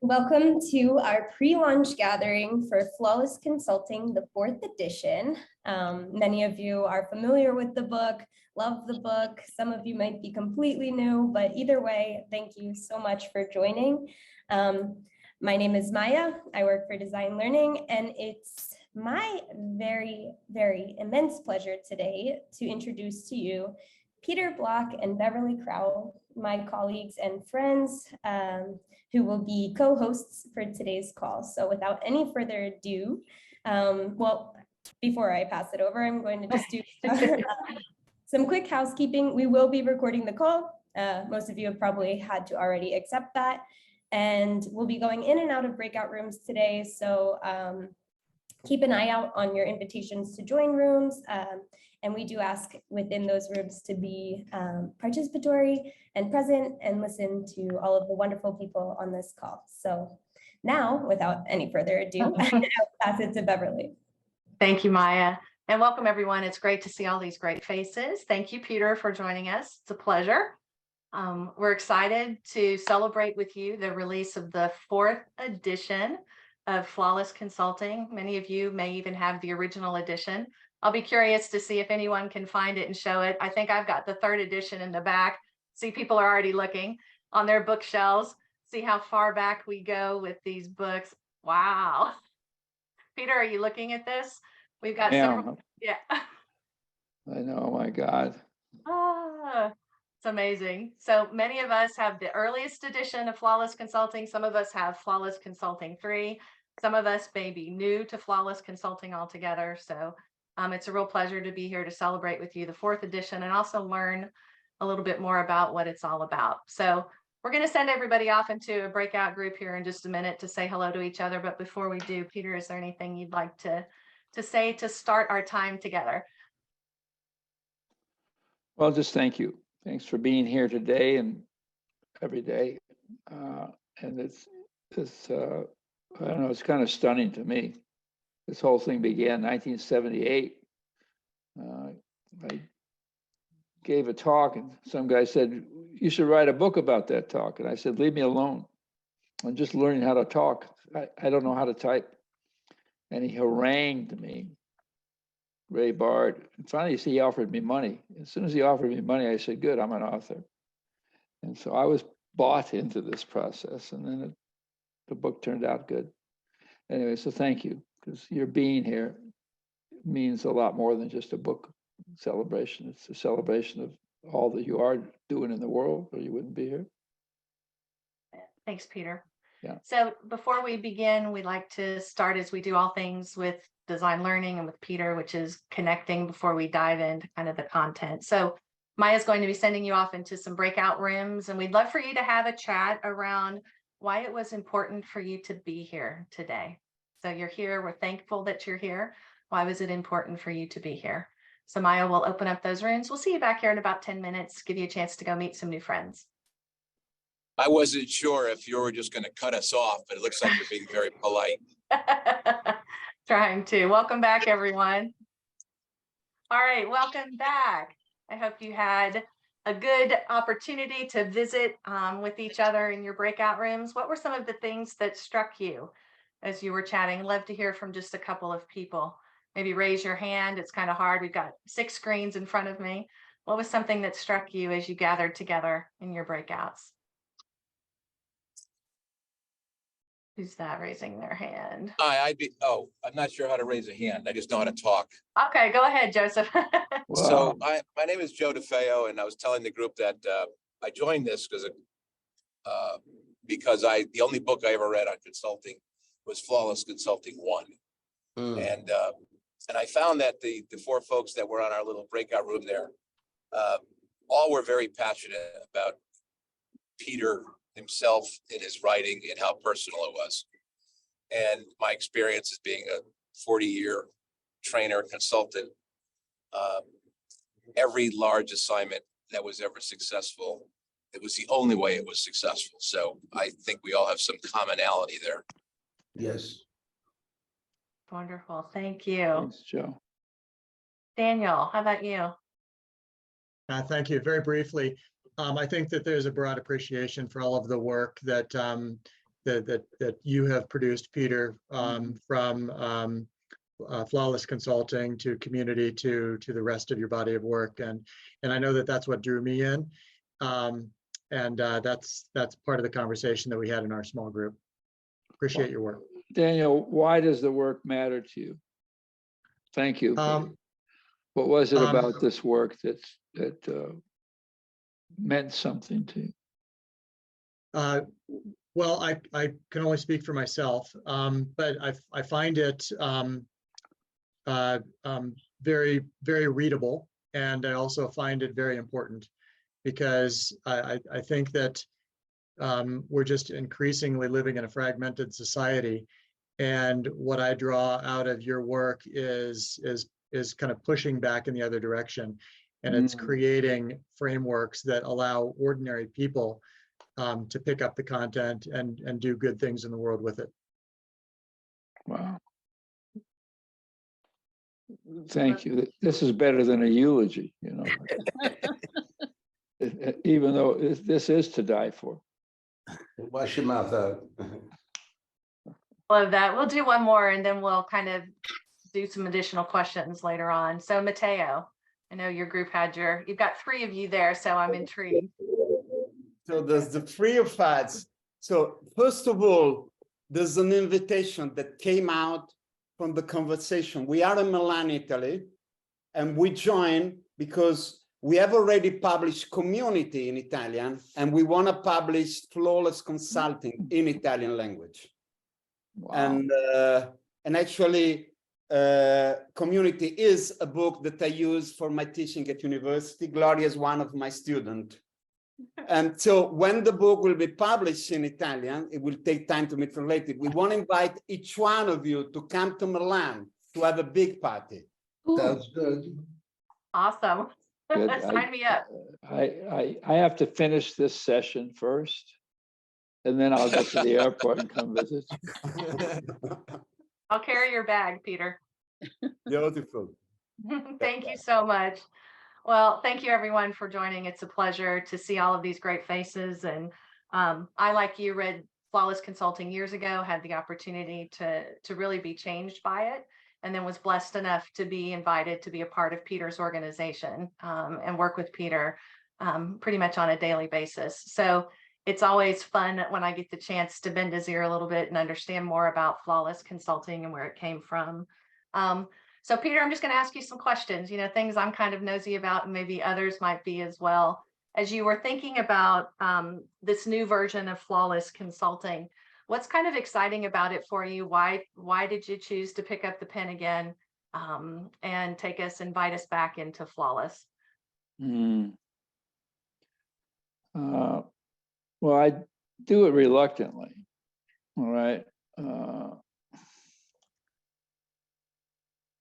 Welcome to our pre-launch gathering for Flawless Consulting, the 4th edition. Many of you are familiar with the book, love the book. Some of you might be completely new, but either way, thank you so much for joining. My name is Maya. I work for Design Learning, and it's my very, very immense pleasure today to introduce to you Peter Block and Beverly Crowell, my colleagues and friends, who will be co-hosts for today's call. So without any further ado, before I pass it over, I'm going to just do some quick housekeeping. We will be recording the call. Most of you have probably had to already accept that. And we'll be going in and out of breakout rooms today. So keep an eye out on your invitations to join rooms. And we do ask within those rooms to be participatory and present and listen to all of the wonderful people on this call. So now, without any further ado, I'll pass it to Beverly. Thank you, Maya. And welcome, everyone. It's great to see all these great faces. Thank you, Peter, for joining us. It's a pleasure. We're excited to celebrate with you the release of the 4th edition of Flawless Consulting. Many of you may even have the original edition. I'll be curious to see if anyone can find it and show it. I think I've got the 3rd edition in the back. See, people are already looking on their bookshelves. See how far back we go with these books. Wow. Peter, are you looking at this? We've got several. Yeah. I know, my God. It's amazing. So many of us have the earliest edition of Flawless Consulting. Some of us have Flawless Consulting 3. Some of us may be new to Flawless Consulting altogether. So it's a real pleasure to be here to celebrate with you the 4th edition and also learn a little bit more about what it's all about. So we're going to send everybody off into a breakout group here in just a minute to say hello to each other. But before we do, Peter, is there anything you'd like to say to start our time together? Well, just thank you. Thanks for being here today and every day. And it's I don't know, it's kind of stunning to me. This whole thing began in 1978. I gave a talk and some guy said, you should write a book about that talk. And I said, leave me alone. I'm just learning how to talk. I don't know how to type. And he harangued me, Ray Bard. And finally, he offered me money. As soon as he offered me money, I said, good, I'm an author. And so I was bought into this process. And then the book turned out good. Anyway, so thank you, because your being here means a lot more than just a book celebration. It's a celebration of all that you are doing in the world, or you wouldn't be here. Thanks, Peter. Yeah. So before we begin, we like to start as we do all things with Design Learning and with Peter, which is connecting before we dive into kind of the content. So Maya's going to be sending you off into some breakout rooms, and we'd love for you to have a chat around why it was important for you to be here today. So you're here, we're thankful that you're here. Why was it important for you to be here? So Maya will open up those rooms. We'll see you back here in about 10 minutes, give you a chance to go meet some new friends. I wasn't sure if you were just going to cut us off, but it looks like you're being very polite. Trying to. Welcome back, everyone. All right, welcome back. I hope you had a good opportunity to visit with each other in your breakout rooms. What were some of the things that struck you as you were chatting? Love to hear from just a couple of people. Maybe raise your hand. It's kind of hard. We've got 6 screens in front of me. What was something that struck you as you gathered together in your breakouts? Who's that raising their hand? I'm not sure how to raise a hand. I just know how to talk. Okay, go ahead, Joseph. Wow. So my name is Joe DeFeo, and I was telling the group that I joined this because the only book I ever read on consulting was Flawless Consulting 1. And I found that the 4 folks that were on our little breakout room there all were very passionate about Peter himself in his writing and how personal it was. And my experience as being a 40-year trainer and consultant, every large assignment that was ever successful, it was the only way it was successful. So I think we all have some commonality there. Yes. Wonderful. Thank you. Thanks, Joe. Daniel, how about you? Thank you. Very briefly, I think that there's a broad appreciation for all of the work that that you have produced, Peter, from Flawless Consulting to Community to the rest of your body of work, and I know that that's what drew me in, and that's part of the conversation that we had in our small group. Appreciate your work. Daniel, why does the work matter to you? Thank you. What was it about this work that meant something to you? Well, I can only speak for myself, but I find it very, very readable, and I also find it very important, because I think that we're just increasingly living in a fragmented society, and what I draw out of your work is kind of pushing back in the other direction, and it's creating frameworks that allow ordinary people to pick up the content and do good things in the world with it. Wow. Thank you. This is better than a eulogy, you know. Even though this is to die for. Wash your mouth out. Love that. We'll do one more and then we'll kind of do some additional questions later on. So Matteo, I know your group had you've got 3 of you there, so I'm intrigued. So there's the 3 of us. So first of all, there's an invitation that came out from the conversation. We are in Milan, Italy, and we joined because we have already published Community in Italian, and we want to publish Flawless Consulting in Italian language. Wow. And actually, Community is a book that I use for my teaching at university. Gloria is one of my students. And so when the book will be published in Italian, it will take time to be translated. We want to invite each one of you to come to Milan to have a big party. Sounds good. Awesome. Good. Sign me up. I have to finish this session first, and then I'll get to the airport and come visit. I'll carry your bag, Peter. Beautiful. Thank you so much. Well, thank you everyone for joining. It's a pleasure to see all of these great faces. And I, like you, read Flawless Consulting years ago, had the opportunity to really be changed by it, and then was blessed enough to be invited to be a part of Peter's organization and work with Peter pretty much on a daily basis. So it's always fun when I get the chance to bend his ear a little bit and understand more about Flawless Consulting and where it came from. So Peter, I'm just going to ask you some questions, things I'm kind of nosy about, and maybe others might be as well. As you were thinking about this new version of Flawless Consulting, what's kind of exciting about it for you? Why did you choose to pick up the pen again and invite us back into Flawless? Well, I do it reluctantly. All right.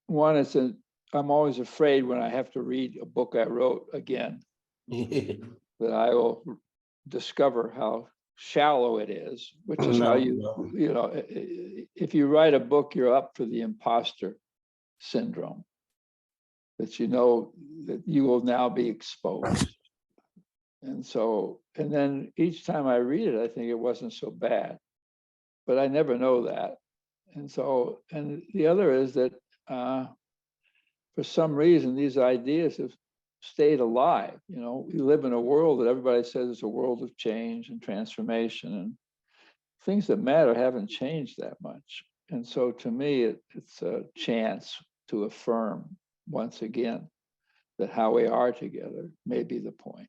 One is I'm always afraid when I have to read a book I wrote again that I will discover how shallow it is, which is how if you write a book, you're up for the imposter syndrome, that that you will now be exposed. And then each time I read it, I think it wasn't so bad, but I never know that. And the other is that for some reason, these ideas have stayed alive. We live in a world that everybody says is a world of change and transformation, and things that matter haven't changed that much. And so to me, it's a chance to affirm once again that how we are together may be the point.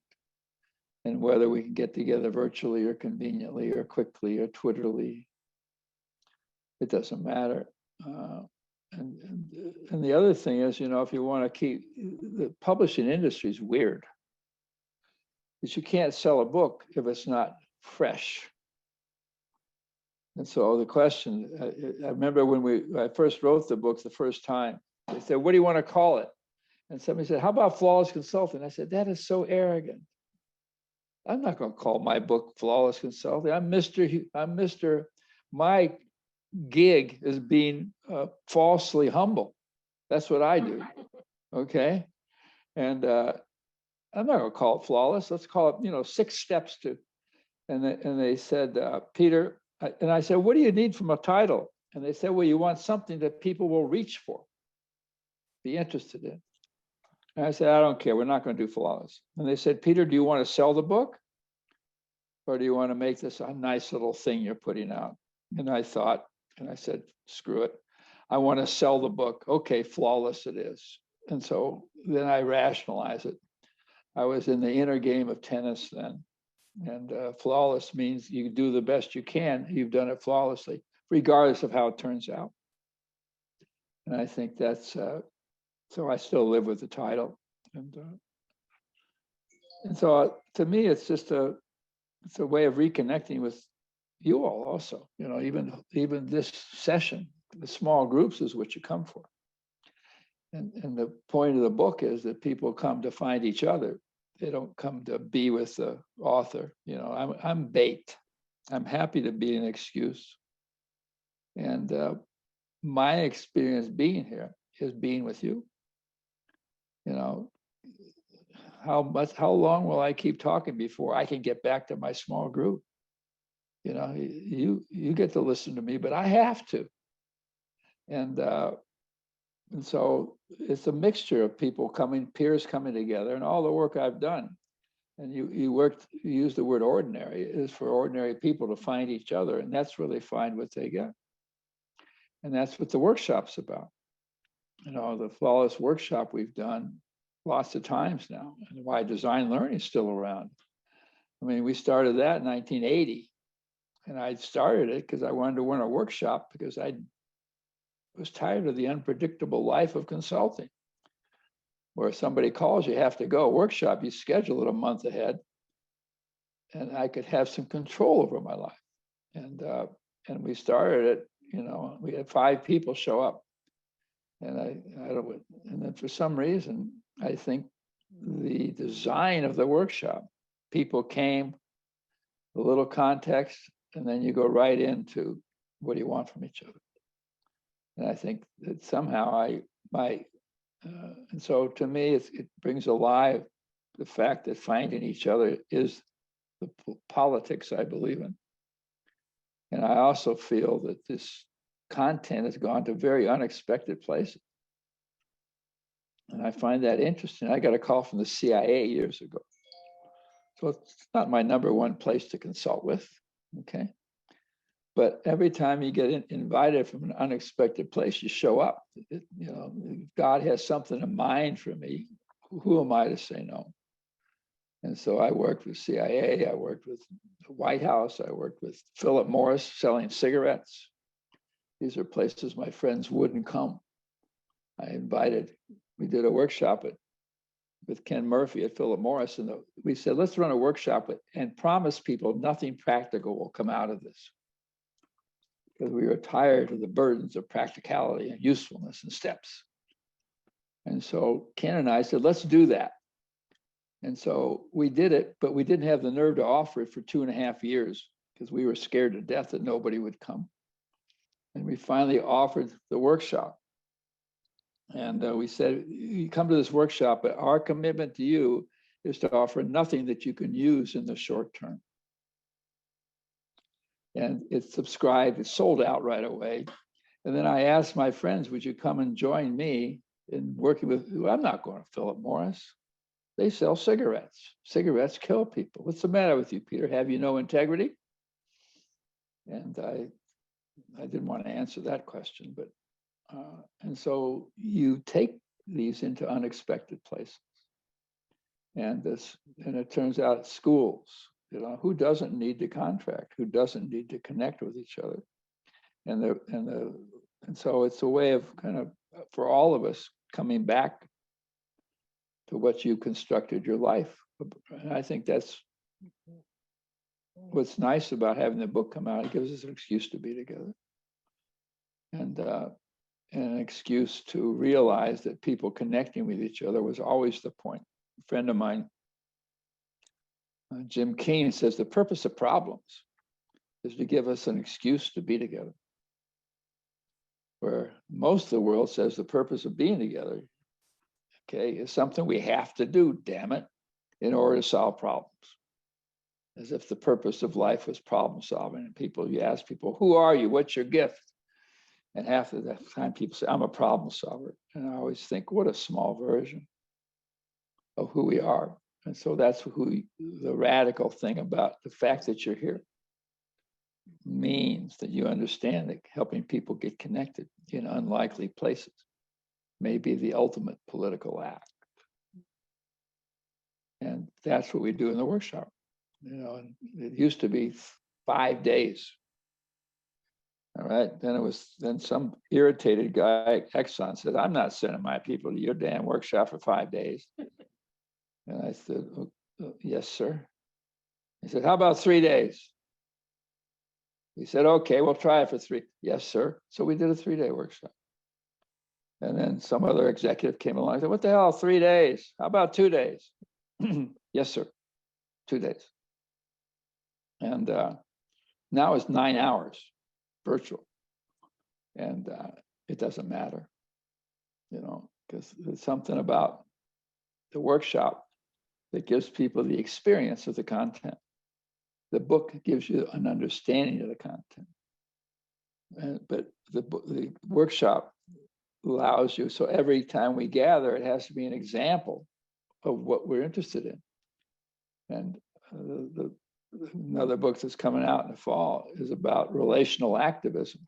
And whether we can get together virtually or conveniently or quickly or Twitterly, it doesn't matter. And the other thing is, if you want to keep the publishing industry is weird, because you can't sell a book if it's not fresh. And so the question, I remember when I first wrote the book the first time, they said, "What do you want to call it?" And somebody said, "How about Flawless Consulting?" I said, "That is so arrogant. I'm not going to call my book Flawless Consulting. I'm Mr. My gig is being falsely humble. That's what I do." Okay. And I'm not going to call it Flawless. Let's call it, 6 steps to. And they said, "Peter, And I said, what do you need from a title? And they said, well, you want something that people will reach for, be interested in. And I said, I don't care. We're not going to do Flawless. And they said, Peter, do you want to sell the book? Or do you want to make this a nice little thing you're putting out? And I thought, and I said, screw it. I want to sell the book. Okay, Flawless it is. And so then I rationalize it. I was in the inner game of tennis then. And flawless means you do the best you can. You've done it flawlessly, regardless of how it turns out. And I think that's, so I still live with the title. And so to me, it's just it's a way of reconnecting with you all also. You know, even this session, the small groups is what you come for. And the point of the book is that people come to find each other. They don't come to be with the author. You know, I'm bait. I'm happy to be an excuse. And my experience being here is being with you. You know, how long will I keep talking before I can get back to my small group? You know, you get to listen to me, but I have to. And so it's a mixture of people coming, peers coming together, and all the work I've done. And you use the word ordinary, is for ordinary people to find each other, and that's where they find what they get. And that's what the workshop's about. You know, the Flawless workshop we've done lots of times now, and why Design Learning is still around. I mean, we started that in 1980, and I started it because I wanted to run a workshop because I was tired of the unpredictable life of consulting, where somebody calls, you have to go. Workshop, you schedule it a month ahead, and I could have some control over my life. And we started it. You know, we had 5 people show up, and I don't. And then for some reason, I think the design of the workshop, people came, a little context, and then you go right into what do you want from each other. And I think that somehow and so to me, it brings alive the fact that finding each other is the politics I believe in. And I also feel that this content has gone to very unexpected places. And I find that interesting. I got a call from the CIA years ago. So it's not my #1 place to consult with, okay? But every time you get invited from an unexpected place, you show up. You know, God has something in mind for me. Who am I to say no? And so I worked with CIA. I worked with the White House. I worked with Philip Morris selling cigarettes. These are places my friends wouldn't come. We did a workshop with Ken Murphy at Philip Morris. And we said, let's run a workshop and promise people nothing practical will come out of this. Because we were tired of the burdens of practicality and usefulness and steps. And so Ken and I said, let's do that. And so we did it, but we didn't have the nerve to offer it for 2.5 years because we were scared to death that nobody would come. And we finally offered the workshop. And we said, you come to this workshop, but our commitment to you is to offer nothing that you can use in the short term. And it's subscribed, it's sold out right away. And then I asked my friends, would you come and join me in working with, I'm not going to Philip Morris. They sell cigarettes. Cigarettes kill people. What's the matter with you, Peter? Have you no integrity? And I didn't want to answer that question, but, and so you take these into unexpected places. And it turns out schools, you know, who doesn't need to contract? Who doesn't need to connect with each other? And so it's a way of kind of, for all of us, coming back to what you constructed your life. And I think that's what's nice about having the book come out. It gives us an excuse to be together, and an excuse to realize that people connecting with each other was always the point. A friend of mine, Jim Keen, says the purpose of problems is to give us an excuse to be together. Where most of the world says the purpose of being together, okay, is something we have to do, damn it, in order to solve problems. as if the purpose of life was problem solving. And people, you ask people, who are you? What's your gift? And half of the time people say, I'm a problem solver. And I always think, what a small version of who we are. And so that's the radical thing about the fact that you're here means that you understand that helping people get connected in unlikely places may be the ultimate political act. And that's what we do in the workshop. And it used to be 5 days. All right. Then some irritated guy, Exxon, said, I'm not sending my people to your damn workshop for 5 days. And I said, yes, sir. He said, how about 3 days? He said, okay, we'll try it for 3. Yes, sir. So we did a 3-day workshop. And then some other executive came along and said, what the hell, 3 days? How about 2 days? Yes, sir. 2 days. And now it's 9 hours virtual. And it doesn't matter, because there's something about the workshop that gives people the experience of the content. The book gives you an understanding of the content. But the workshop allows you, so every time we gather, it has to be an example of what we're interested in. And another book that's coming out in the fall is about relational activism.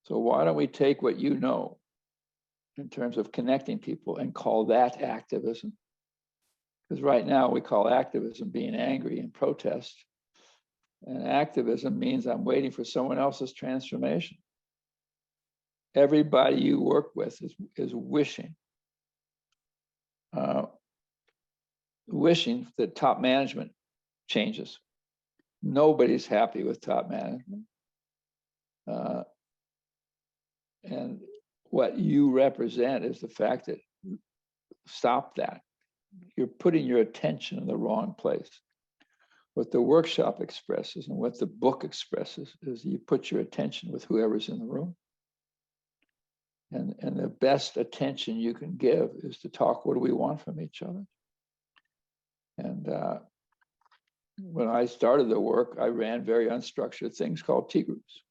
So why don't we take what you know in terms of connecting people and call that activism? Because right now we call activism being angry and protest. And activism means I'm waiting for someone else's transformation. Everybody you work with is wishing that top management changes. Nobody's happy with top management. And what you represent is the fact that stop that. You're putting your attention in the wrong place. What the workshop expresses and what the book expresses is you put your attention with whoever's in the room. And the best attention you can give is to talk, what do we want from each other? And when I started the work, I ran very unstructured things called T groups,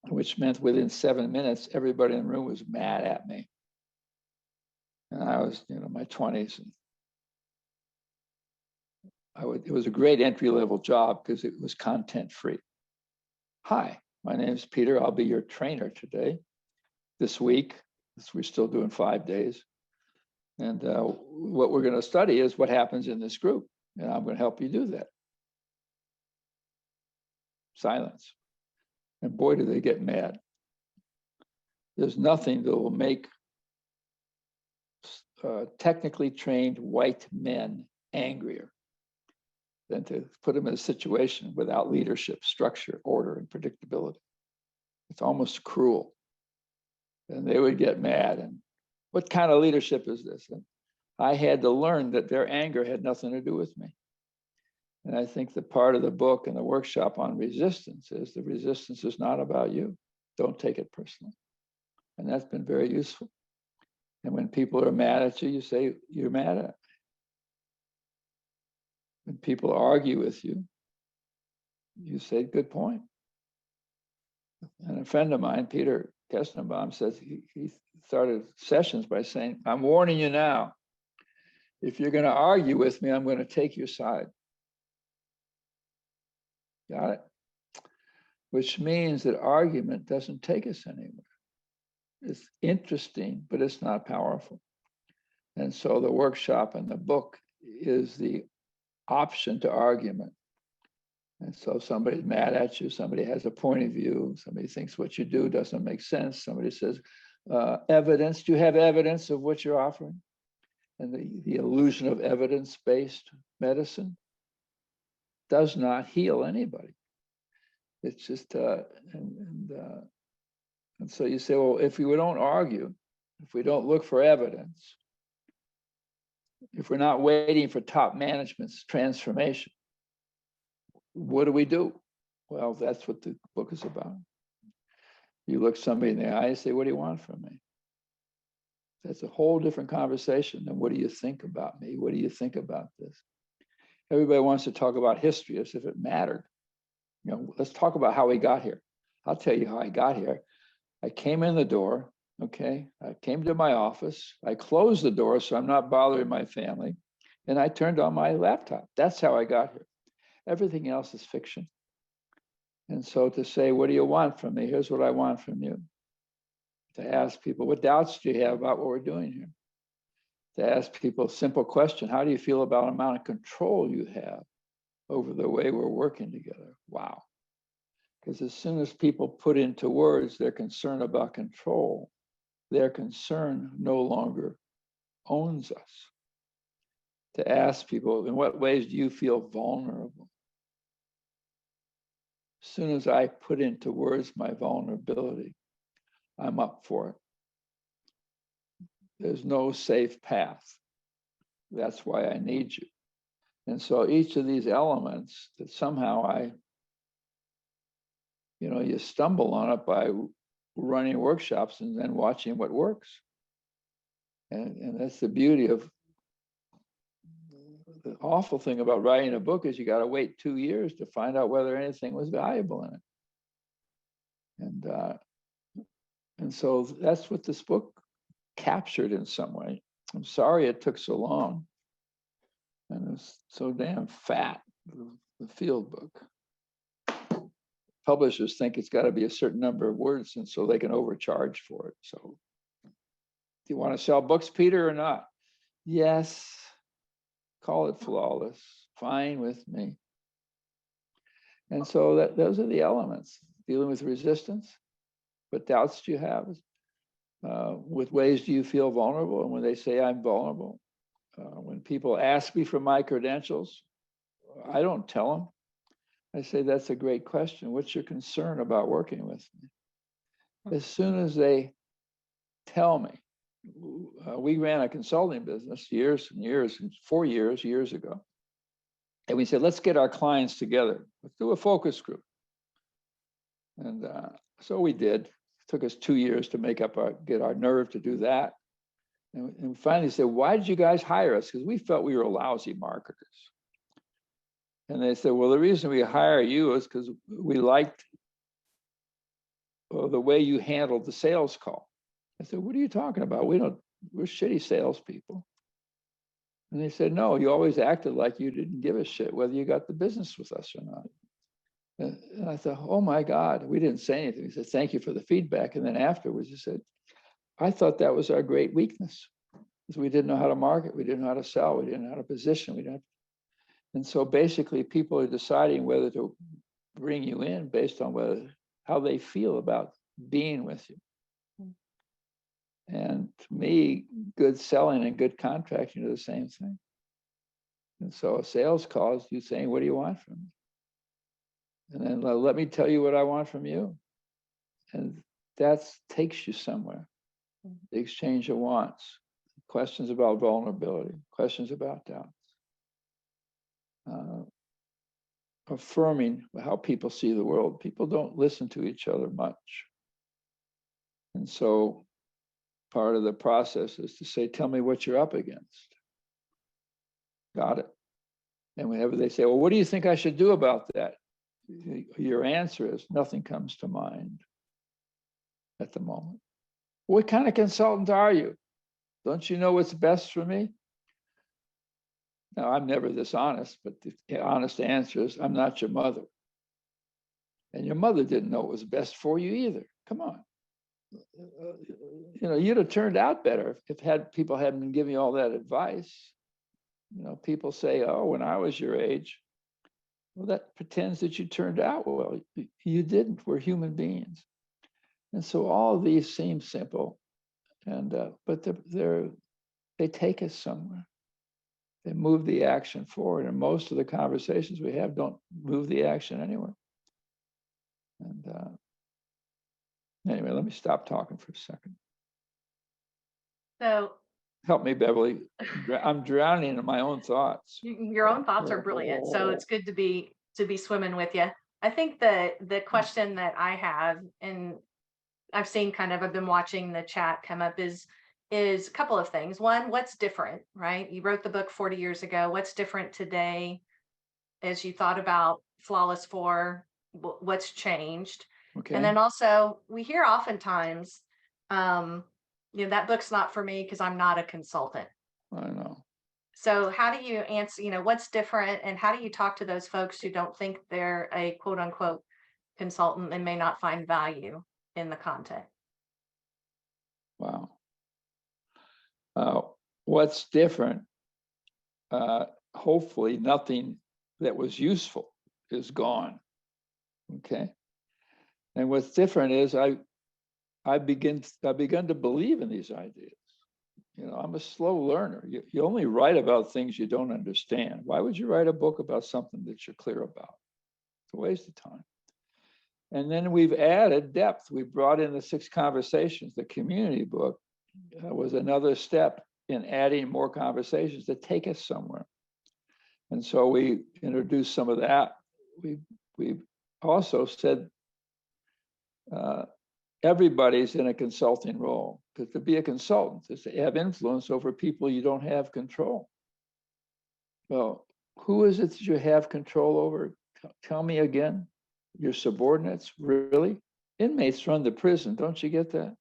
which meant within 7 minutes, everybody in the room was mad at me. And I was, my 20s. And it was a great entry-level job because it was content-free. Hi, my name is Peter. I'll be your trainer today. This week, we're still doing 5 days. And what we're going to study is what happens in this group. And I'm going to help you do that. Silence. And boy, do they get mad. There's nothing that will make technically trained white men angrier than to put them in a situation without leadership, structure, order, and predictability. It's almost cruel. And they would get mad. And what kind of leadership is this? And I had to learn that their anger had nothing to do with me. And I think the part of the book and the workshop on resistance is the resistance is not about you. Don't take it personally. And that's been very useful. And when people are mad at you, you say, you're mad at me. When people argue with you, you say, good point. And a friend of mine, Peter Kestenbaum, says he started sessions by saying, I'm warning you now, if you're going to argue with me, I'm going to take your side. Got it? Which means that argument doesn't take us anywhere. It's interesting, but it's not powerful. And so the workshop and the book is the option to argument. And so somebody's mad at you, somebody has a point of view, somebody thinks what you do doesn't make sense, somebody says, evidence, do you have evidence of what you're offering? And the illusion of evidence-based medicine does not heal anybody. It's just, and so you say, well, if we don't argue, if we don't look for evidence, if we're not waiting for top management's transformation, what do we do? Well, that's what the book is about. You look somebody in the eye and say, what do you want from me? That's a whole different conversation than what do you think about me? What do you think about this? Everybody wants to talk about history as if it mattered. You know, let's talk about how we got here. I'll tell you how I got here. I came in the door, okay? I came to my office. I closed the door so I'm not bothering my family. And I turned on my laptop. That's how I got here. Everything else is fiction. And so to say, what do you want from me? Here's what I want from you. To ask people, what doubts do you have about what we're doing here? To ask people a simple question, how do you feel about the amount of control you have over the way we're working together? Wow. Because as soon as people put into words their concern about control, their concern no longer owns us. To ask people, in what ways do you feel vulnerable? As soon as I put into words my vulnerability, I'm up for it. There's no safe path. That's why I need you. And so each of these elements that somehow you stumble on it by running workshops and then watching what works. And that's the beauty of the awful thing about writing a book is you got to wait 2 years to find out whether anything was valuable in it. And so that's what this book captured in some way. I'm sorry it took so long. And it's so damn fat, the field book. Publishers think it's got to be a certain number of words, and so they can overcharge for it. So do you want to sell books, Peter, or not? Yes. Call it flawless. Fine with me. And so those are the elements. Dealing with resistance. What doubts do you have? With ways do you feel vulnerable? And when they say I'm vulnerable, when people ask me for my credentials, I don't tell them. I say, that's a great question. What's your concern about working with me? As soon as they tell me, we ran a consulting business years and years, 4 years ago. And we said, let's get our clients together. Let's do a focus group. And so we did. It took us 2 years to get our nerve to do that. And we finally said, why did you guys hire us? Because we felt we were lousy marketers. And they said, well, the reason we hire you is because we liked the way you handled the sales call. I said, what are you talking about? We're shitty salespeople. And they said, no, you always acted like you didn't give a shit whether you got the business with us or not. And I thought, oh my God, we didn't say anything. We said, thank you for the feedback. And then afterwards, he said, I thought that was our great weakness, because we didn't know how to market, we didn't know how to sell, we didn't know how to position, And so basically people are deciding whether to bring you in based on how they feel about being with you. And to me, good selling and good contracting are the same thing. And so a sales call is you saying, what do you want from me? And then let me tell you what I want from you. And that takes you somewhere. The exchange of wants, questions about vulnerability, questions about doubts. Affirming how people see the world. People don't listen to each other much. And so part of the process is to say, tell me what you're up against. Got it. And whenever they say, well, what do you think I should do about that? Your answer is, nothing comes to mind at the moment. What kind of consultant are you? Don't you know what's best for me? Now, I'm never this honest, but the honest answer is, I'm not your mother. And your mother didn't know what was best for you either. Come on. You'd have turned out better if people hadn't been giving you all that advice. People say, oh, when I was your age. Well, that pretends that you turned out well. You didn't. We're human beings. And so all of these seem simple, but they take us somewhere. They move the action forward, and most of the conversations we have don't move the action anywhere. And anyway, let me stop talking for a second. So help me, Beverly. I'm drowning in my own thoughts. Your own thoughts are brilliant. So it's good to be swimming with you. I think the question that I have, and I've seen I've been watching the chat come up, is a couple of things. One, what's different, right? You wrote the book 40 years ago. What's different today as you thought about Flawless 4, what's changed? Okay. And then also, we hear oftentimes, that book's not for me because I'm not a consultant. I know. So how do you answer, what's different, and how do you talk to those folks who don't think they're a quote unquote consultant and may not find value in the content? Wow. What's different? Hopefully nothing that was useful is gone. Okay. And what's different is I begun to believe in these ideas. I'm a slow learner. You only write about things you don't understand. Why would you write a book about something that you're clear about? It's a waste of time. And then we've added depth. We brought in the 6 conversations. The community book was another step in adding more conversations to take us somewhere. And so we introduced some of that. We also said everybody's in a consulting role, because to be a consultant is to have influence over people you don't have control. Well, who is it that you have control over? Tell me again. Your subordinates, really? Inmates run the prison, don't you get that?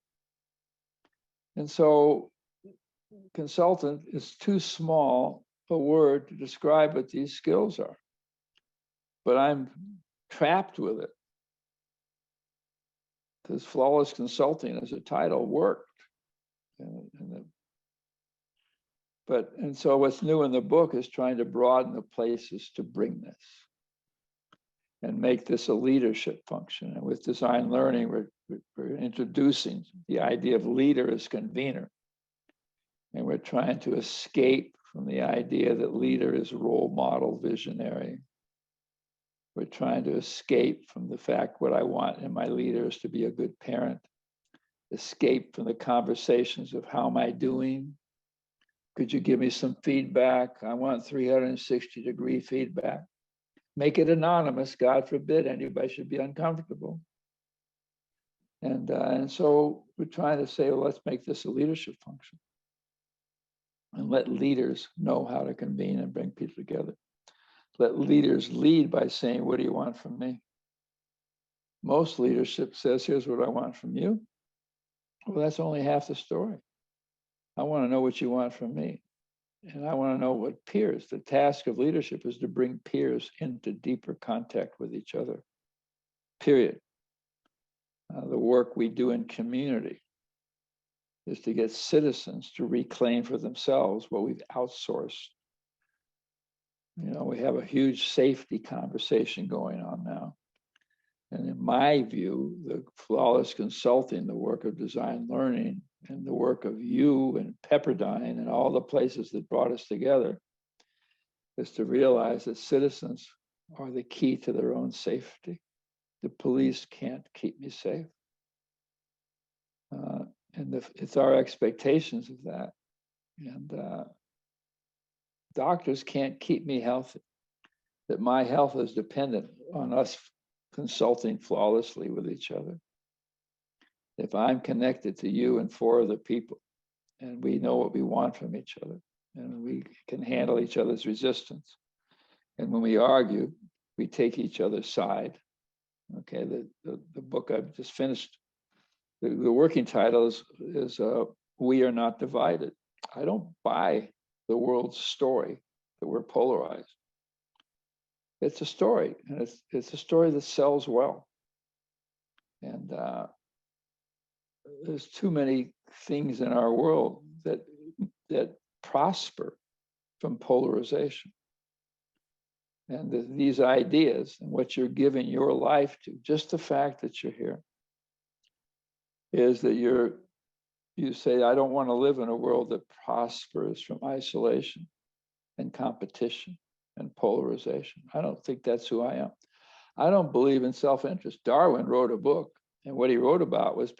And so consultant is too small a word to describe what these skills are. But I'm trapped with it, because Flawless Consulting as a title worked. And so what's new in the book is trying to broaden the places to bring this and make this a leadership function. And with design learning, we're introducing the idea of leader as convener. And we're trying to escape from the idea that leader is role model visionary. We're trying to escape from the fact what I want in my leader is to be a good parent. Escape from the conversations of how am I doing? Could you give me some feedback? I want 360-degree feedback. Make it anonymous. God forbid anybody should be uncomfortable. And so we're trying to say, well, let's make this a leadership function and let leaders know how to convene and bring people together. Let leaders lead by saying, what do you want from me? Most leadership says, here's what I want from you. Well, that's only half the story. I want to know what you want from me. And I want to know what peers, the task of leadership is to bring peers into deeper contact with each other, period. The work we do in community is to get citizens to reclaim for themselves what we've outsourced. We have a huge safety conversation going on now. And in my view, the Flawless Consulting, the work of design learning, and the work of you and Pepperdine and all the places that brought us together is to realize that citizens are the key to their own safety. The police can't keep me safe. And it's our expectations of that. And doctors can't keep me healthy. That my health is dependent on us consulting flawlessly with each other. If I'm connected to you and 4 other people, and we know what we want from each other, and we can handle each other's resistance, and when we argue, we take each other's side. Okay, the book I've just finished, the working title is We Are Not Divided. I don't buy the world's story that we're polarized. It's a story, and it's a story that sells well. And there's too many things in our world that prosper from polarization. And these ideas and what you're giving your life to, just the fact that you're here, is that you say, I don't want to live in a world that prospers from isolation and competition and polarization. I don't think that's who I am. I don't believe in self-interest. Darwin wrote a book, and what he wrote about was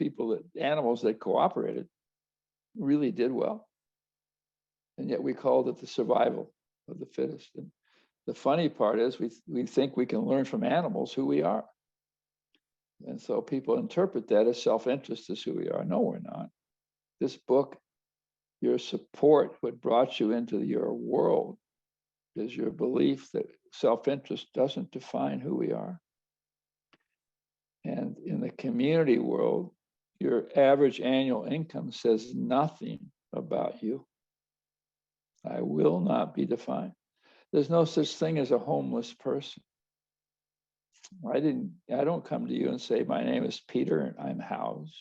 animals that cooperated really did well. And yet we called it the survival of the fittest. And the funny part is we think we can learn from animals who we are. And so people interpret that as self-interest is who we are. No, we're not. This book, your support, what brought you into your world, is your belief that self-interest doesn't define who we are. And in the community world, your average annual income says nothing about you. I will not be defined. There's no such thing as a homeless person. I don't come to you and say, my name is Peter and I'm housed.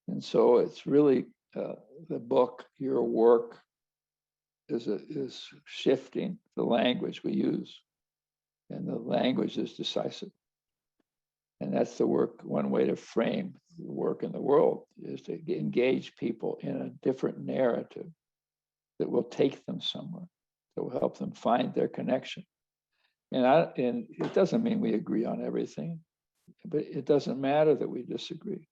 And so it's really the book, your work is shifting the language we use. And the language is decisive. And that's the work, one way to frame the work in the world is to engage people in a different narrative that will take them somewhere, that will help them find their connection. And it doesn't mean we agree on everything, but it doesn't matter that we disagree.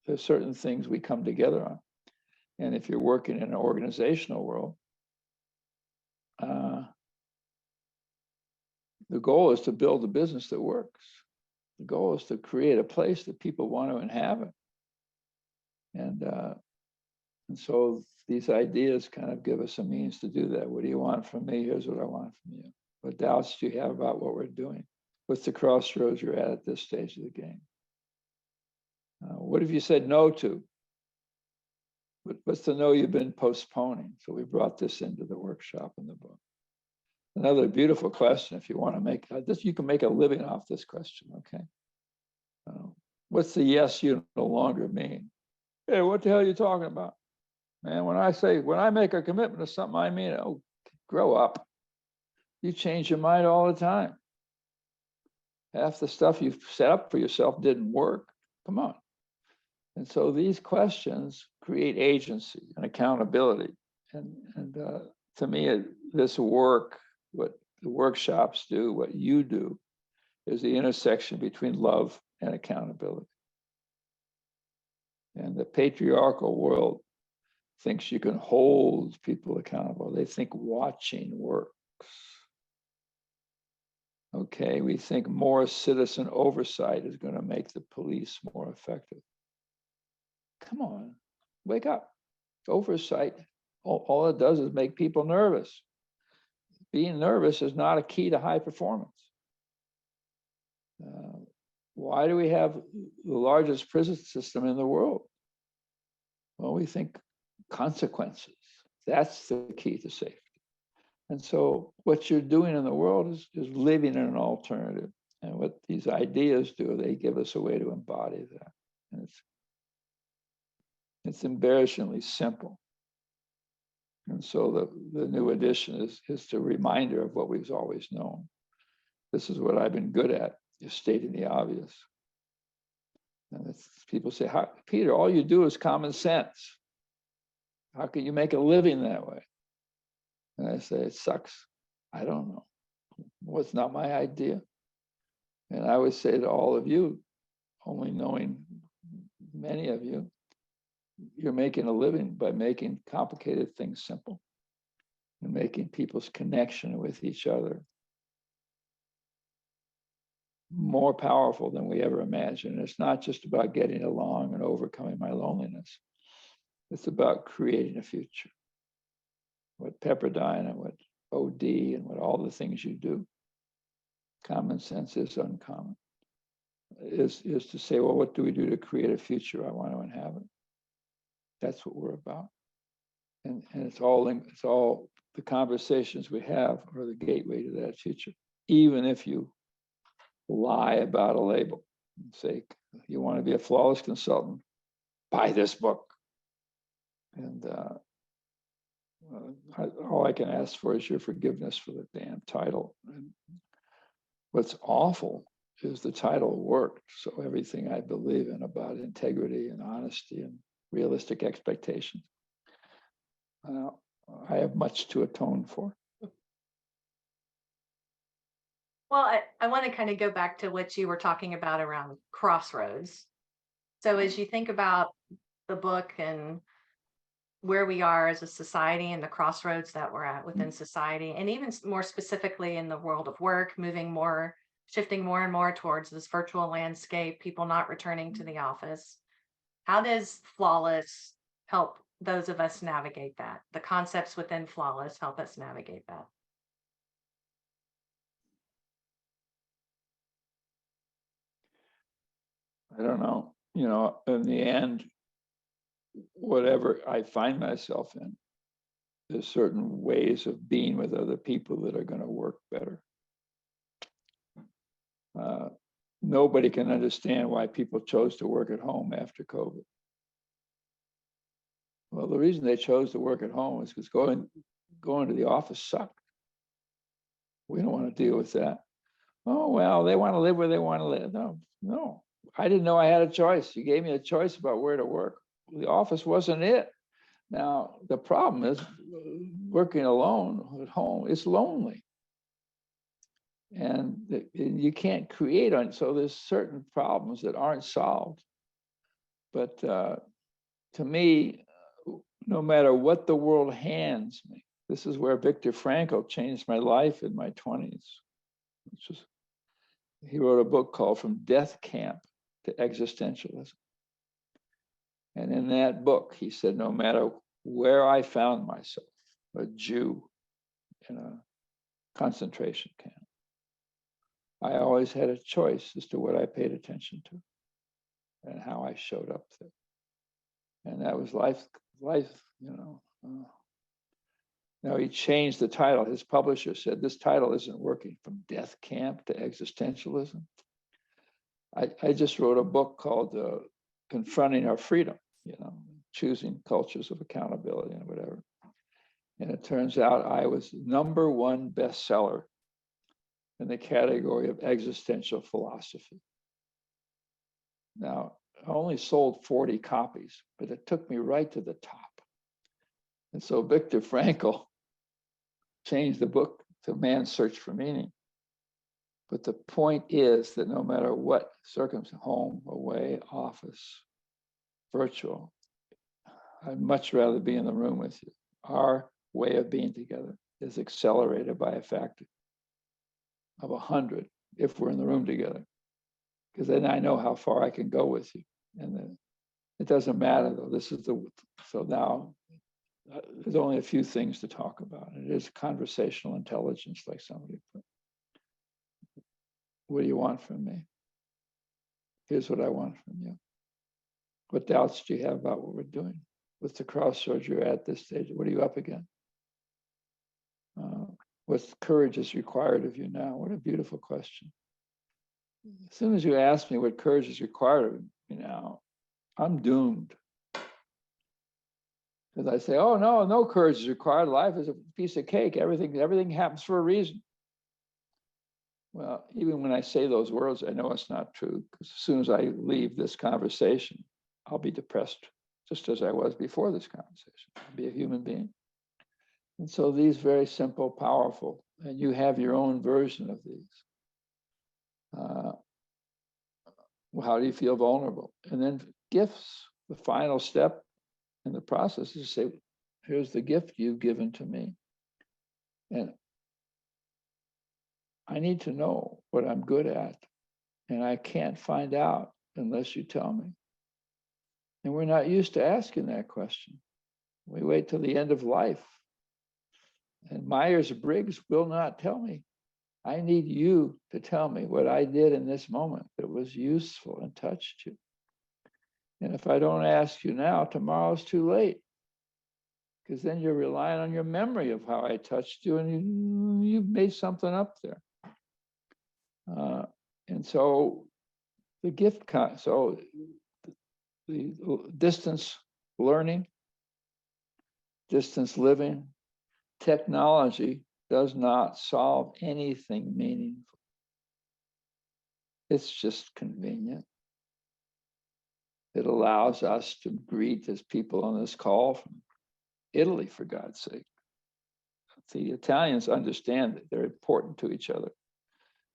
There's certain things we come together on. And if you're working in an organizational world, the goal is to build a business that works. The goal is to create a place that people want to inhabit. And so these ideas kind of give us a means to do that. What do you want from me? Here's what I want from you. What doubts do you have about what we're doing? What's the crossroads you're at this stage of the game? What have you said no to? What's the no you've been postponing? So we brought this into the workshop in the book. Another beautiful question, if you want to make this, you can make a living off this question, okay? What's the yes you no longer mean? Hey, what the hell are you talking about? Man, when I make a commitment to something, I mean, oh, grow up. You change your mind all the time. Half the stuff you've set up for yourself didn't work. Come on. And so these questions create agency and accountability. And to me, this work, what the workshops do, what you do, is the intersection between love and accountability. And the patriarchal world thinks you can hold people accountable. They think watching works. Okay, we think more citizen oversight is going to make the police more effective. Come on, wake up. Oversight, all it does is make people nervous. Being nervous is not a key to high performance. Why do we have the largest prison system in the world? Well, we think consequences. That's the key to safety. And so what you're doing in the world is living in an alternative. And what these ideas do, they give us a way to embody that. And it's embarrassingly simple. And so the new edition is a reminder of what we've always known. This is what I've been good at, is stating the obvious. And people say, Peter, all you do is common sense. How can you make a living that way? And I say, it sucks. I don't know. Well, it's not my idea. And I would say to all of you, only knowing many of you, you're making a living by making complicated things simple and making people's connection with each other more powerful than we ever imagined. It's not just about getting along and overcoming my loneliness. It's about creating a future. What Pepperdine and what OD and what all the things you do, common sense is uncommon, is to say, well, what do we do to create a future I want to inhabit? That's what we're about. And it's all the conversations we have are the gateway to that future. Even if you lie about a label and say, you want to be a flawless consultant, buy this book. And all I can ask for is your forgiveness for the damn title. And what's awful is the title worked. So everything I believe in about integrity and honesty and realistic expectations, I have much to atone for. Well, I want to kind of go back to what you were talking about around crossroads. So as you think about the book and where we are as a society and the crossroads that we're at within society, and even more specifically in the world of work, shifting more and more towards this virtual landscape, people not returning to the office. How does Flawless help those of us navigate that. The concepts within Flawless help us navigate that. I don't know, you know, in the end, whatever I find myself in, there's certain ways of being with other people that are going to work better. Nobody can understand why people chose to work at home after COVID. Well, the reason they chose to work at home is because going to the office sucked. We don't want to deal with that. Oh, well, they want to live where they want to live. No, I didn't know I had a choice. You gave me a choice about where to work. The office wasn't it. Now, the problem is working alone at home is lonely. And you can't create on, so there's certain problems that aren't solved. But to me, no matter what the world hands me, this is where Viktor Frankl changed my life in my 20s. He wrote a book called From Death Camp to Existentialism. And in that book, he said, no matter where I found myself, a Jew in a concentration camp, I always had a choice as to what I paid attention to and how I showed up there. And that was life, you know. Now he changed the title. His publisher said, this title isn't working, From Death Camp to Existentialism. I just wrote a book called Confronting Our Freedom, you know, choosing cultures of accountability and whatever. And it turns out I was #1 bestseller in the category of existential philosophy. Now, I only sold 40 copies, but it took me right to the top. And so Viktor Frankl changed the book to Man's Search for Meaning. But the point is that no matter what circumstance, home, away, office, virtual, I'd much rather be in the room with you. Our way of being together is accelerated by a factor of 100 if we're in the room together, because then I know how far I can go with you. And then it doesn't matter though. So now there's only a few things to talk about. It is conversational intelligence, like somebody put. What do you want from me? Here's what I want from you. What doubts do you have about what we're doing? What's the crossroads you're at this stage? What are you up against? What courage is required of you now? What a beautiful question. As soon as you ask me what courage is required of me now, I'm doomed. Because I say, oh, no courage is required. Life is a piece of cake. Everything happens for a reason. Well, even when I say those words, I know it's not true. Because as soon as I leave this conversation, I'll be depressed, just as I was before this conversation. I'll be a human being. And so these very simple, powerful, and you have your own version of these. How do you feel vulnerable? And then gifts, the final step in the process is to say, here's the gift you've given to me. And I need to know what I'm good at. And I can't find out unless you tell me. And we're not used to asking that question. We wait till the end of life. And Myers-Briggs will not tell me. I need you to tell me what I did in this moment that was useful and touched you. And if I don't ask you now, tomorrow's too late. Because then you're relying on your memory of how I touched you, and you've made something up there. And so the gift, so the distance learning, distance living, technology does not solve anything meaningful. It's just convenient. It allows us to greet as people on this call from Italy, for God's sake. The Italians understand that they're important to each other.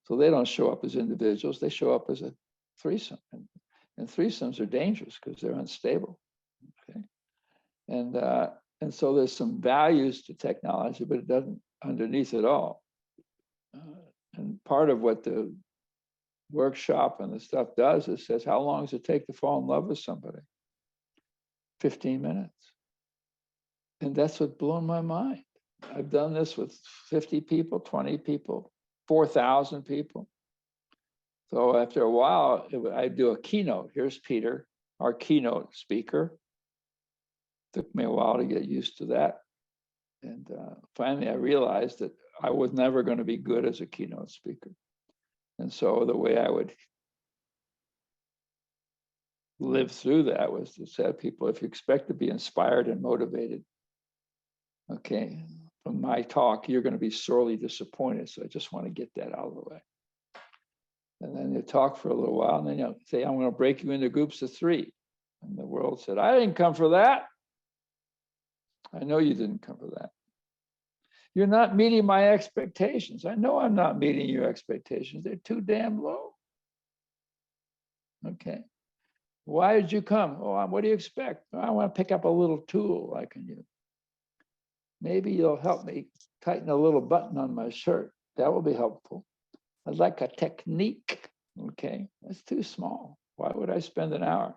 So they don't show up as individuals, they show up as a threesome. And threesomes are dangerous because they're unstable. Okay. And so there's some values to technology, but it doesn't underneath it all. And part of what the workshop and the stuff does is says, how long does it take to fall in love with somebody? 15 minutes. And that's what blew my mind. I've done this with 50 people, 20 people, 4,000 people. So after a while, I do a keynote. Here's Peter, our keynote speaker. Took me a while to get used to that. And finally, I realized that I was never going to be good as a keynote speaker. And so the way I would live through that was to say to people, if you expect to be inspired and motivated, okay, from my talk, you're going to be sorely disappointed. So I just want to get that out of the way. And then you talk for a little while, and then you say, I'm going to break you into groups of 3. And the world said, I didn't come for that. I know you didn't come for that. You're not meeting my expectations. I know I'm not meeting your expectations. They're too damn low. Okay. Why did you come? Oh, what do you expect? I want to pick up a little tool I can use. Maybe you'll help me tighten a little button on my shirt. That will be helpful. I'd like a technique. Okay, that's too small. Why would I spend an hour?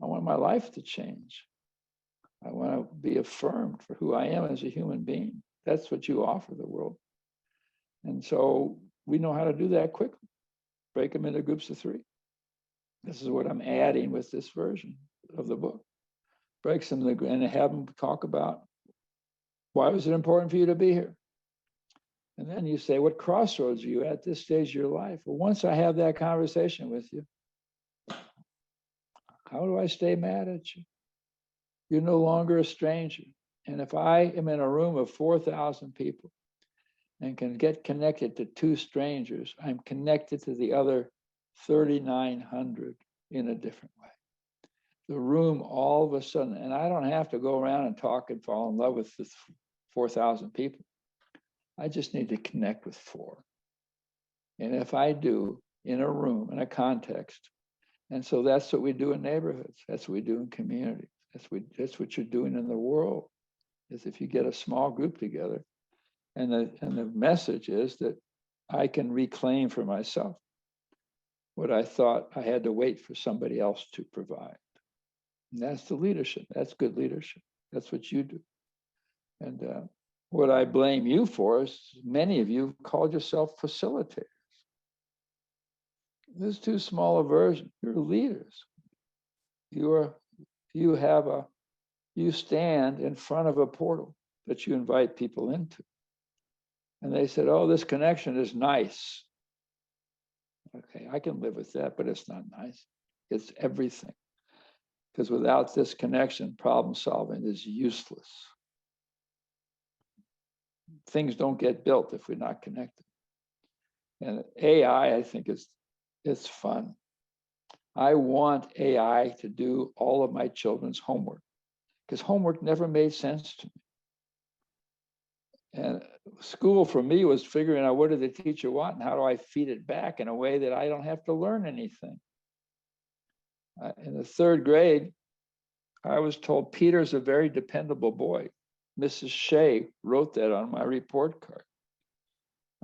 I want my life to change. I want to be affirmed for who I am as a human being. That's what you offer the world. And so we know how to do that quickly. Break them into groups of 3. This is what I'm adding with this version of the book. Breaks them and have them talk about, why was it important for you to be here? And then you say, what crossroads are you at this stage of your life? Well, once I have that conversation with you, how do I stay mad at you? You're no longer a stranger. And if I am in a room of 4,000 people and can get connected to 2 strangers, I'm connected to the other 3,900 in a different way. The room all of a sudden, and I don't have to go around and talk and fall in love with the 4,000 people. I just need to connect with 4. And if I do, in a room, in a context, and so that's what we do in neighborhoods. That's what we do in communities. That's what you're doing in the world, is if you get a small group together, and the message is that I can reclaim for myself what I thought I had to wait for somebody else to provide. And that's the leadership. That's good leadership. That's what you do. And what I blame you for is many of you called yourself facilitators. This is too small a version. You're leaders. You stand in front of a portal that you invite people into. And they said, oh, this connection is nice. Okay, I can live with that, but it's not nice. It's everything. Because without this connection, problem solving is useless. Things don't get built if we're not connected. And AI, I think, it's fun. I want AI to do all of my children's homework, because homework never made sense to me. And school for me was figuring out, what did the teacher want and how do I feed it back in a way that I don't have to learn anything. In the 3rd grade, I was told Peter's a very dependable boy. Mrs. Shea wrote that on my report card.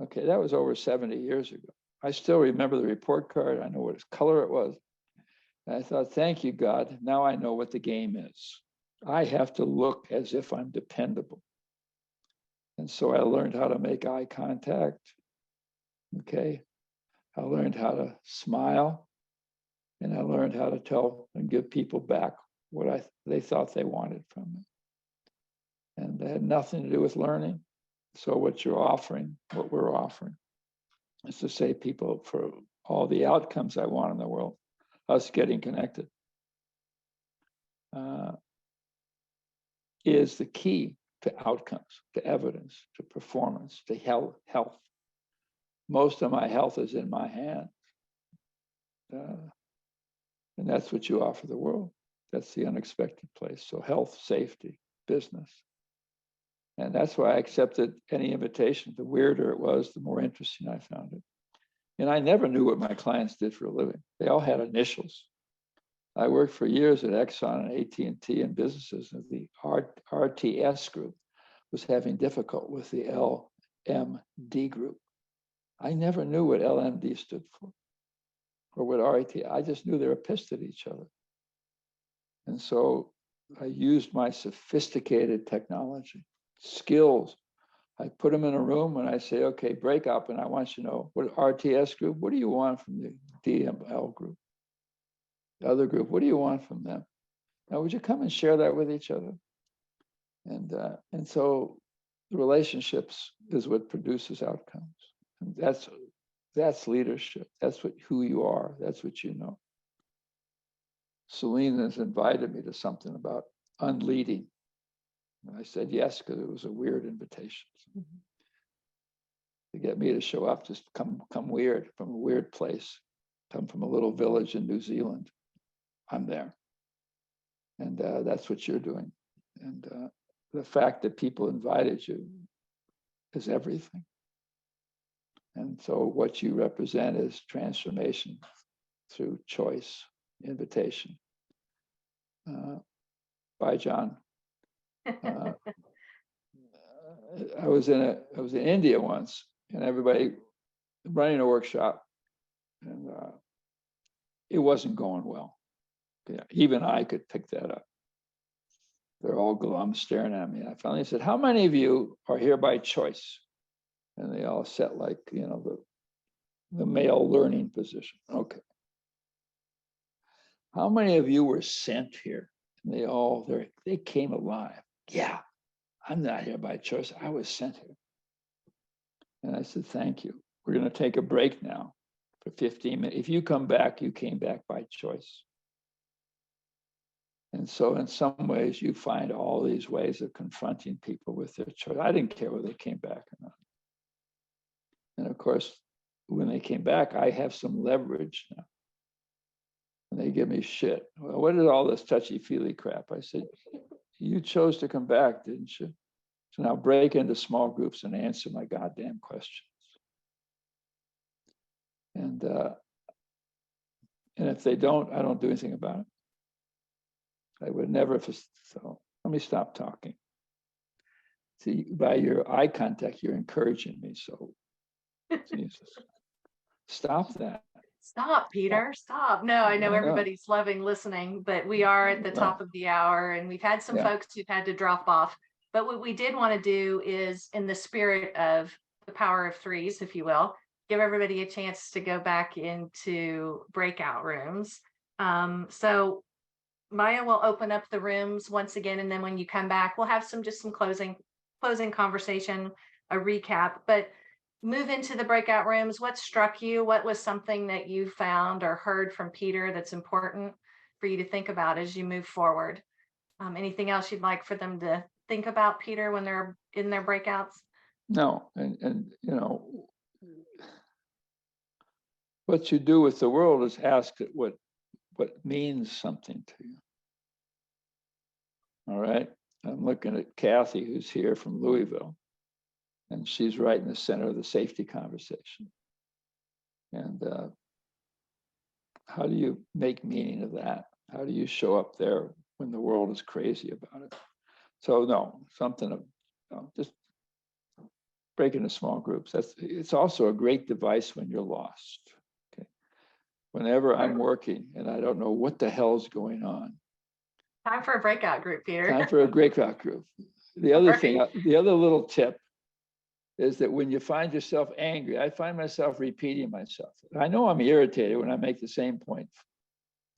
Okay, that was over 70 years ago. I still remember the report card. I know what color it was. And I thought, thank you, God. Now I know what the game is. I have to look as if I'm dependable. And so I learned how to make eye contact. Okay. I learned how to smile. And I learned how to tell and give people back what they thought they wanted from me. And it had nothing to do with learning. So what you're offering, what we're offering, is to say, people, for all the outcomes I want in the world, us getting connected is the key to outcomes, to evidence, to performance, to health. Most of my health is in my hands. And that's what you offer the world. That's the unexpected place. So health, safety, business. And that's why I accepted any invitation. The weirder it was, the more interesting I found it. And I never knew what my clients did for a living. They all had initials. I worked for years at Exxon and AT&T and businesses, and the RTS group was having difficulty with the LMD group. I never knew what LMD stood for or what RAT. I just knew they were pissed at each other. And so I used my sophisticated technology, skills. I put them in a room and I say, okay, break up. And I want you to know what RTS group, what do you want from the DML group? The other group, what do you want from them? Now, would you come and share that with each other? And so the relationships is what produces outcomes. And that's leadership. That's who you are. That's what you know. Celine has invited me to something about unleading. And I said yes, because it was a weird invitation. To get me to show up, just come weird, from a weird place, come from a little village in New Zealand. I'm there. And that's what you're doing. And the fact that people invited you is everything. And so what you represent is transformation through choice, invitation. Bye, John. I was in India once, and everybody running a workshop, and it wasn't going well. Yeah, even I could pick that up. They're all glum, staring at me. I finally said, "How many of you are here by choice?" And they all sat like, the male learning position. Okay. How many of you were sent here? And they came alive. Yeah, I'm not here by choice. I was sent here. And I said, thank you. We're going to take a break now for 15 minutes. If you come back, you came back by choice. And so in some ways, you find all these ways of confronting people with their choice. I didn't care whether they came back or not. And of course, when they came back, I have some leverage now. And they give me shit. Well, what is all this touchy-feely crap? I said, you chose to come back, didn't you? So now break into small groups and answer my goddamn questions. And if they don't, I don't do anything about it. I would never, so let me stop talking. See, by your eye contact, you're encouraging me, so Jesus. Stop that. Stop, Peter. Stop. No, I know Yeah. everybody's loving listening, but we are at the top of the hour and we've had some Yeah. folks who've had to drop off. But what we did want to do is, in the spirit of the power of threes, if you will, give everybody a chance to go back into breakout rooms. So Maya will open up the rooms once again, and then when you come back, we'll have some closing conversation, a recap. But move into the breakout rooms. What struck you? What was something that you found or heard from Peter that's important for you to think about as you move forward? Anything else you'd like for them to think about, Peter, when they're in their breakouts? No, and what you do with the world is ask it what means something to you. All right. I'm looking at Kathy, who's here from Louisville, and she's right in the center of the safety conversation. And how do you make meaning of that? How do you show up there when the world is crazy about it? So no, something of just break into small groups. It's also a great device when you're lost. Okay. Whenever I'm working and I don't know what the hell's going on. Time for a breakout group, Peter. Time for a breakout group. The other thing, the other little tip is that when you find yourself angry, I find myself repeating myself. I know I'm irritated when I make the same point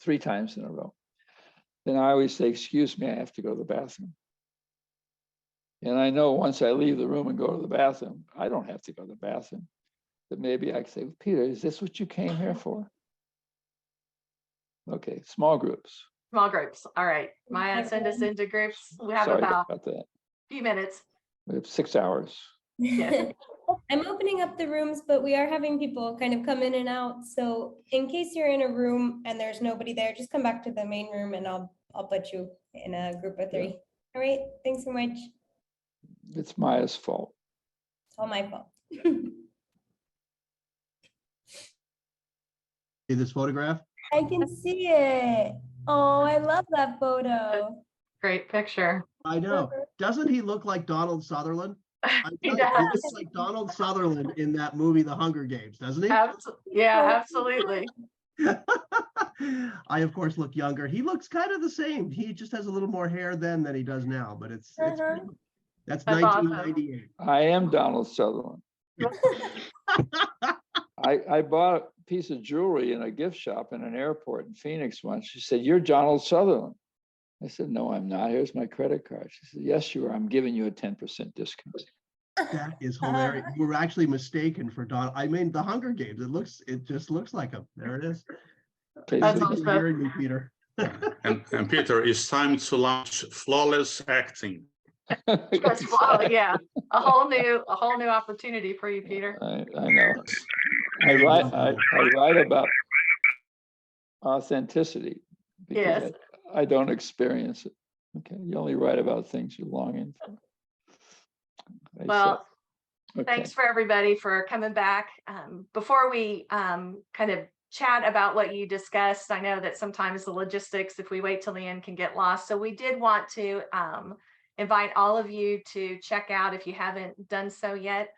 3 times in a row. Then I always say, excuse me, I have to go to the bathroom. And I know once I leave the room and go to the bathroom, I don't have to go to the bathroom. But maybe I can say, Peter, is this what you came here for? Okay, small groups. Small groups. All right. Maya, send us into groups. We have Sorry about about that. a few minutes. We have 6 hours. Yeah. I'm opening up the rooms, but we are having people kind of come in and out. So in case you're in a room and there's nobody there, just come back to the main room and I'll put you in a group of 3. Yeah. All right. Thanks so much. It's Maya's fault. It's all my fault. See this photograph? I can see it. Oh, I love that photo. Great picture. I know. Doesn't he look like Donald Sutherland? I He tell you, he looks does. like Donald Sutherland in that movie, The Hunger Games, doesn't he? Yeah, absolutely. I, of course, look younger. He looks kind of the same. He just has a little more hair then than he does now, but it's Uh-huh. that's That's awesome. 1998. I am Donald Sutherland. I bought a piece of jewelry in a gift shop in an airport in Phoenix once. She said, "You're Donald Sutherland." I said, "No, I'm not. Here's my credit card." She said, "Yes, you are. I'm giving you a 10% discount." That is hilarious. You were actually mistaken for Don. I mean, the Hunger Games. It just looks like him. There it is. Okay, That's Thank you for awesome. hearing me, Peter. And Peter, it's time to launch flawless acting. That's wow, yeah, a whole new opportunity for you, Peter. I know. I write about authenticity because Yes. I don't experience it. Okay, you only write about things you're longing for. Okay, Well, okay. thanks for everybody for coming back. Before we kind of chat about what you discussed, I know that sometimes the logistics, if we wait till the end, can get lost. So we did want to invite all of you to check out, if you haven't done so yet,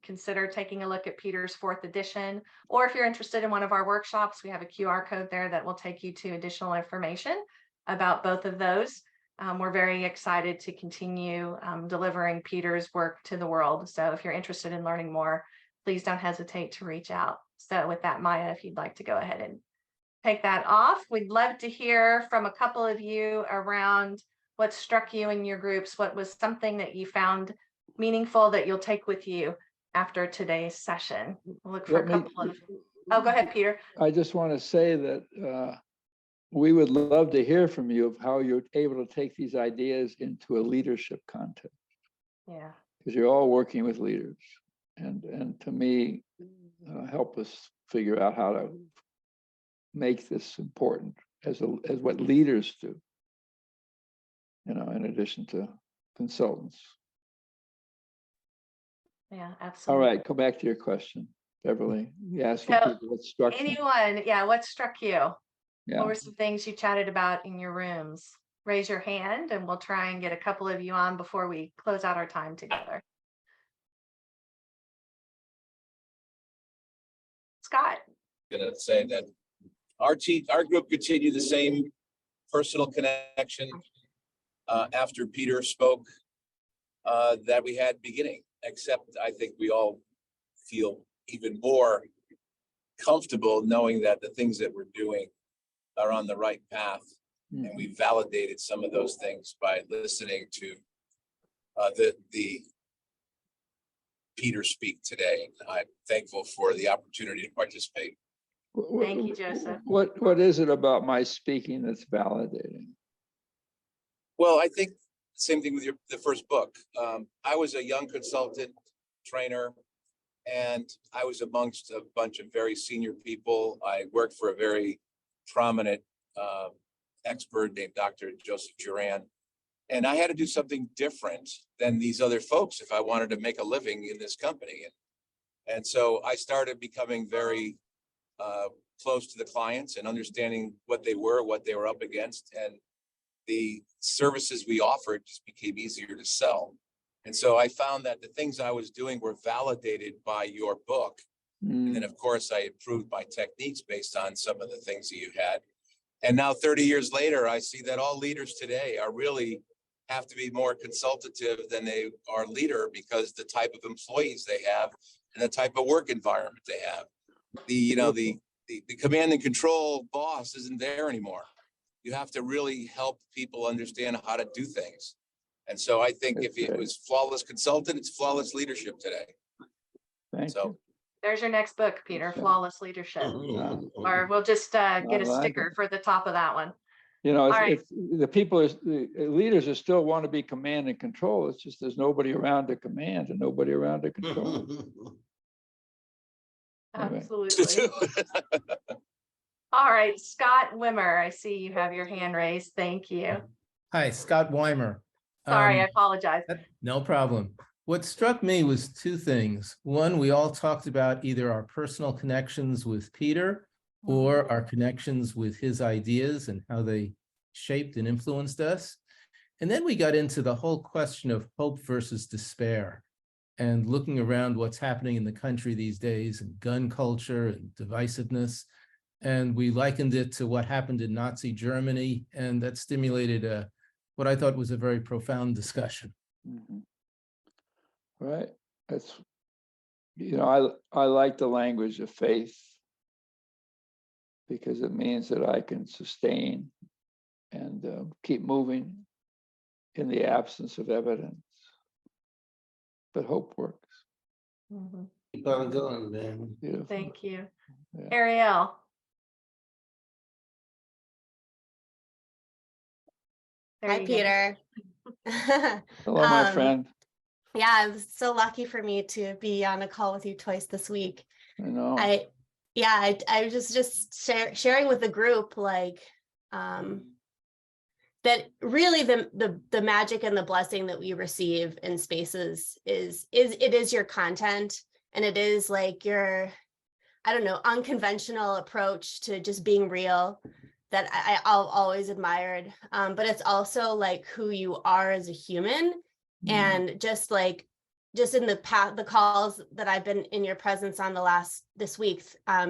consider taking a look at Peter's 4th edition. Or if you're interested in one of our workshops, we have a QR code there that will take you to additional information about both of those. We're very excited to continue delivering Peter's work to the world. So if you're interested in learning more, please don't hesitate to reach out. So with that, Maya, if you'd like to go ahead and take that off, we'd love to hear from a couple of you around what struck you in your groups. What was something that you found meaningful that you'll take with you after today's session? We'll look for a couple of, oh, go ahead, Peter. I just want to say that we would love to hear from you of how you're able to take these ideas into a leadership context. Yeah. Because you're all working with leaders, and to me, help us figure out how to make this important as what leaders do. You know, in addition to consultants. Yeah, All absolutely. right, go back to your question, Beverly. You asked So, people what struck them. Anyone, yeah, what struck you? Yeah. What were some things you chatted about in your rooms? Raise your hand and we'll try and get a couple of you on before we close out our time together. Scott. Gonna say that our group continued the same personal connection after Peter spoke that we had beginning, except I think we all feel even more comfortable knowing that the things that we're doing are on the right path. And we validated some of those things by listening to the Peter speak today. I'm thankful for the opportunity to participate. Thank you, Joseph. What is it about my speaking that's validating? Well, I think same thing with the first book. I was a young consultant trainer, and I was amongst a bunch of very senior people. I worked for a very prominent expert named Dr. Joseph Juran. And I had to do something different than these other folks if I wanted to make a living in this company. And so I started becoming very close to the clients and understanding what they were up against. And the services we offered just became easier to sell. And so I found that the things I was doing were validated by your book. And then, of course, I improved my techniques based on some of the things that you had. And now 30 years later, I see that all leaders today are really have to be more consultative than they are leader, because the type of employees they have and the type of work environment they have. The command and control boss isn't there anymore. You have to really help people understand how to do things. And so I think if it was flawless consultant, it's flawless leadership today. Thank you. There's your next book, Peter, Okay. Flawless Leadership. Or we'll just get a like sticker for the top of that one. You know, All right. the leaders are still want to be command and control. It's just there's nobody around to command and nobody around to control. Anyway. Absolutely. All right, Scott Wimmer, I see you have your hand raised. Thank you. Hi, Scott Weimer. Sorry, I apologize. No problem. What struck me was two things. One, we all talked about either our personal connections with Peter or our connections with his ideas and how they shaped and influenced us. And then we got into the whole question of hope versus despair and looking around what's happening in the country these days and gun culture and divisiveness. and we likened it to what happened in Nazi Germany, and that stimulated what I thought was a very profound discussion. Mhm. Right. That's, you know, I like the language of faith because it means that I can sustain and keep moving in the absence of evidence. But hope works. Mhm. Keep on going, man. Beautiful. Thank you. Yeah. Ariel. There Hi, you go. Peter. Hello, my Um, friend. Yeah, it was so lucky for me to be on a call with you twice this week. I know. I was just sharing with the group, like, that really the magic and the blessing that we receive in spaces is it is your content, and it is like your, I don't know, unconventional approach to just being real that I've always admired. But it's also like who you are as a human. And just in the calls that I've been in your presence on this week,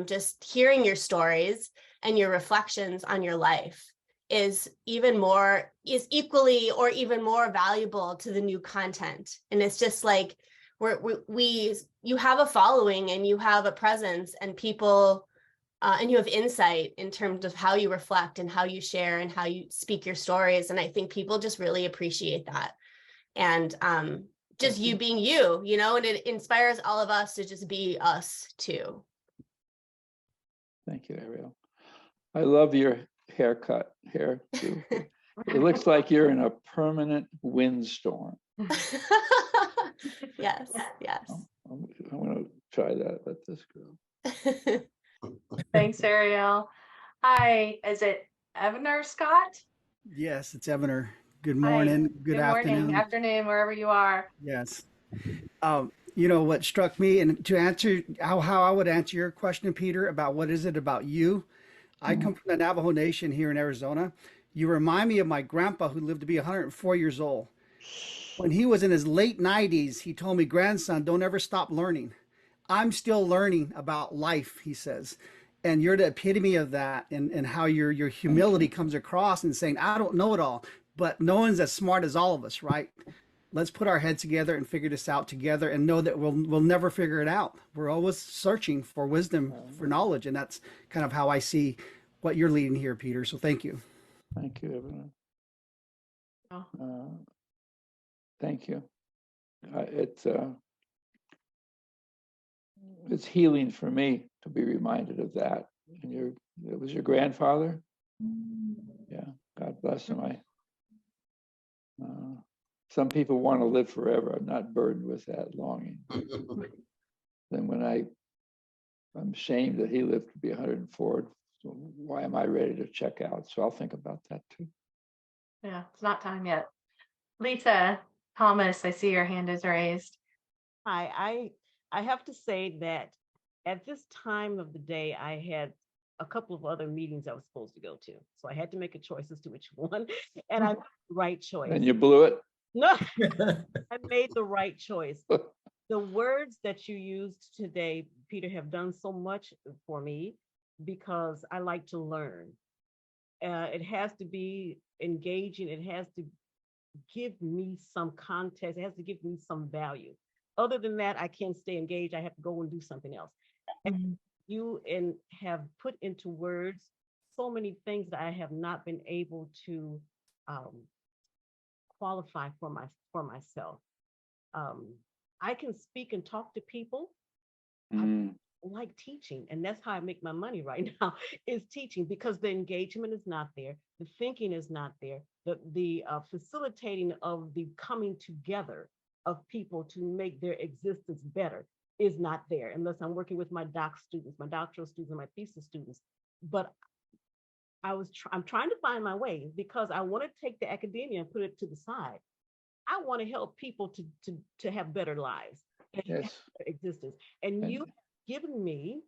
just hearing your stories and your reflections on your life is equally or even more valuable to the new content. And it's just like you have a following and you have a presence and people and you have insight in terms of how you reflect and how you share and how you speak your stories. And I think people just really appreciate that. And just you being you know, and it inspires all of us to just be us too. Thank you, Ariel. I love your haircut here too. It looks like you're in a permanent windstorm. Yes. I'm going to try that. Let this go. Thanks, Ariel. Hi, is it Evaner Scott? Yes, it's Evaner. Good Hi. morning. Good morning, afternoon. afternoon, wherever you are. Yes. You know what struck me, and to answer how I would answer your question, Peter, about what is it about you? I come from the Navajo Nation here in Arizona. You remind me of my grandpa who lived to be 104 years old. When he was in his late 90s, he told me, "Grandson, don't ever stop learning." I'm still learning about life, he says. And you're the epitome of that, and how your humility comes across and saying, I don't know it all, but no one's as smart as all of us, right? Let's put our heads together and figure this out together and know that we'll never figure it out. We're always searching for wisdom, for knowledge. And that's kind of how I see what you're leading here, Peter. So thank you. Thank you, Evan. Oh. Thank you. It's healing for me to be reminded of that. And it was your grandfather? Yeah, God bless him. Some people want to live forever. I'm not burdened with that longing. Then when I'm ashamed that he lived to be 104, so why am I ready to check out? So I'll think about that too. Yeah, it's not time yet. Lisa Thomas, I see your hand is raised. Hi, I have to say that at this time of the day, I had a couple of other meetings I was supposed to go to. So I had to make a choice as to which one, and I made the right choice. And you blew it? No, I made the right choice. The words that you used today, Peter, have done so much for me because I like to learn. It has to be engaging. It has to give me some context. It has to give me some value. Other than that, I can't stay engaged. I have to go and do something else. And you have put into words so many things that I have not been able to qualify for myself. I can speak and talk to people. I like teaching, and that's how I make my money right now, is teaching, because the engagement is not there, the thinking is not there, the facilitating of the coming together of people to make their existence better is not there unless I'm working with my students, my doctoral students, and my thesis students. But I'm trying to find my way, because I want to take the academia and put it to the side. I want to help people to have better lives and better existence. And you have given me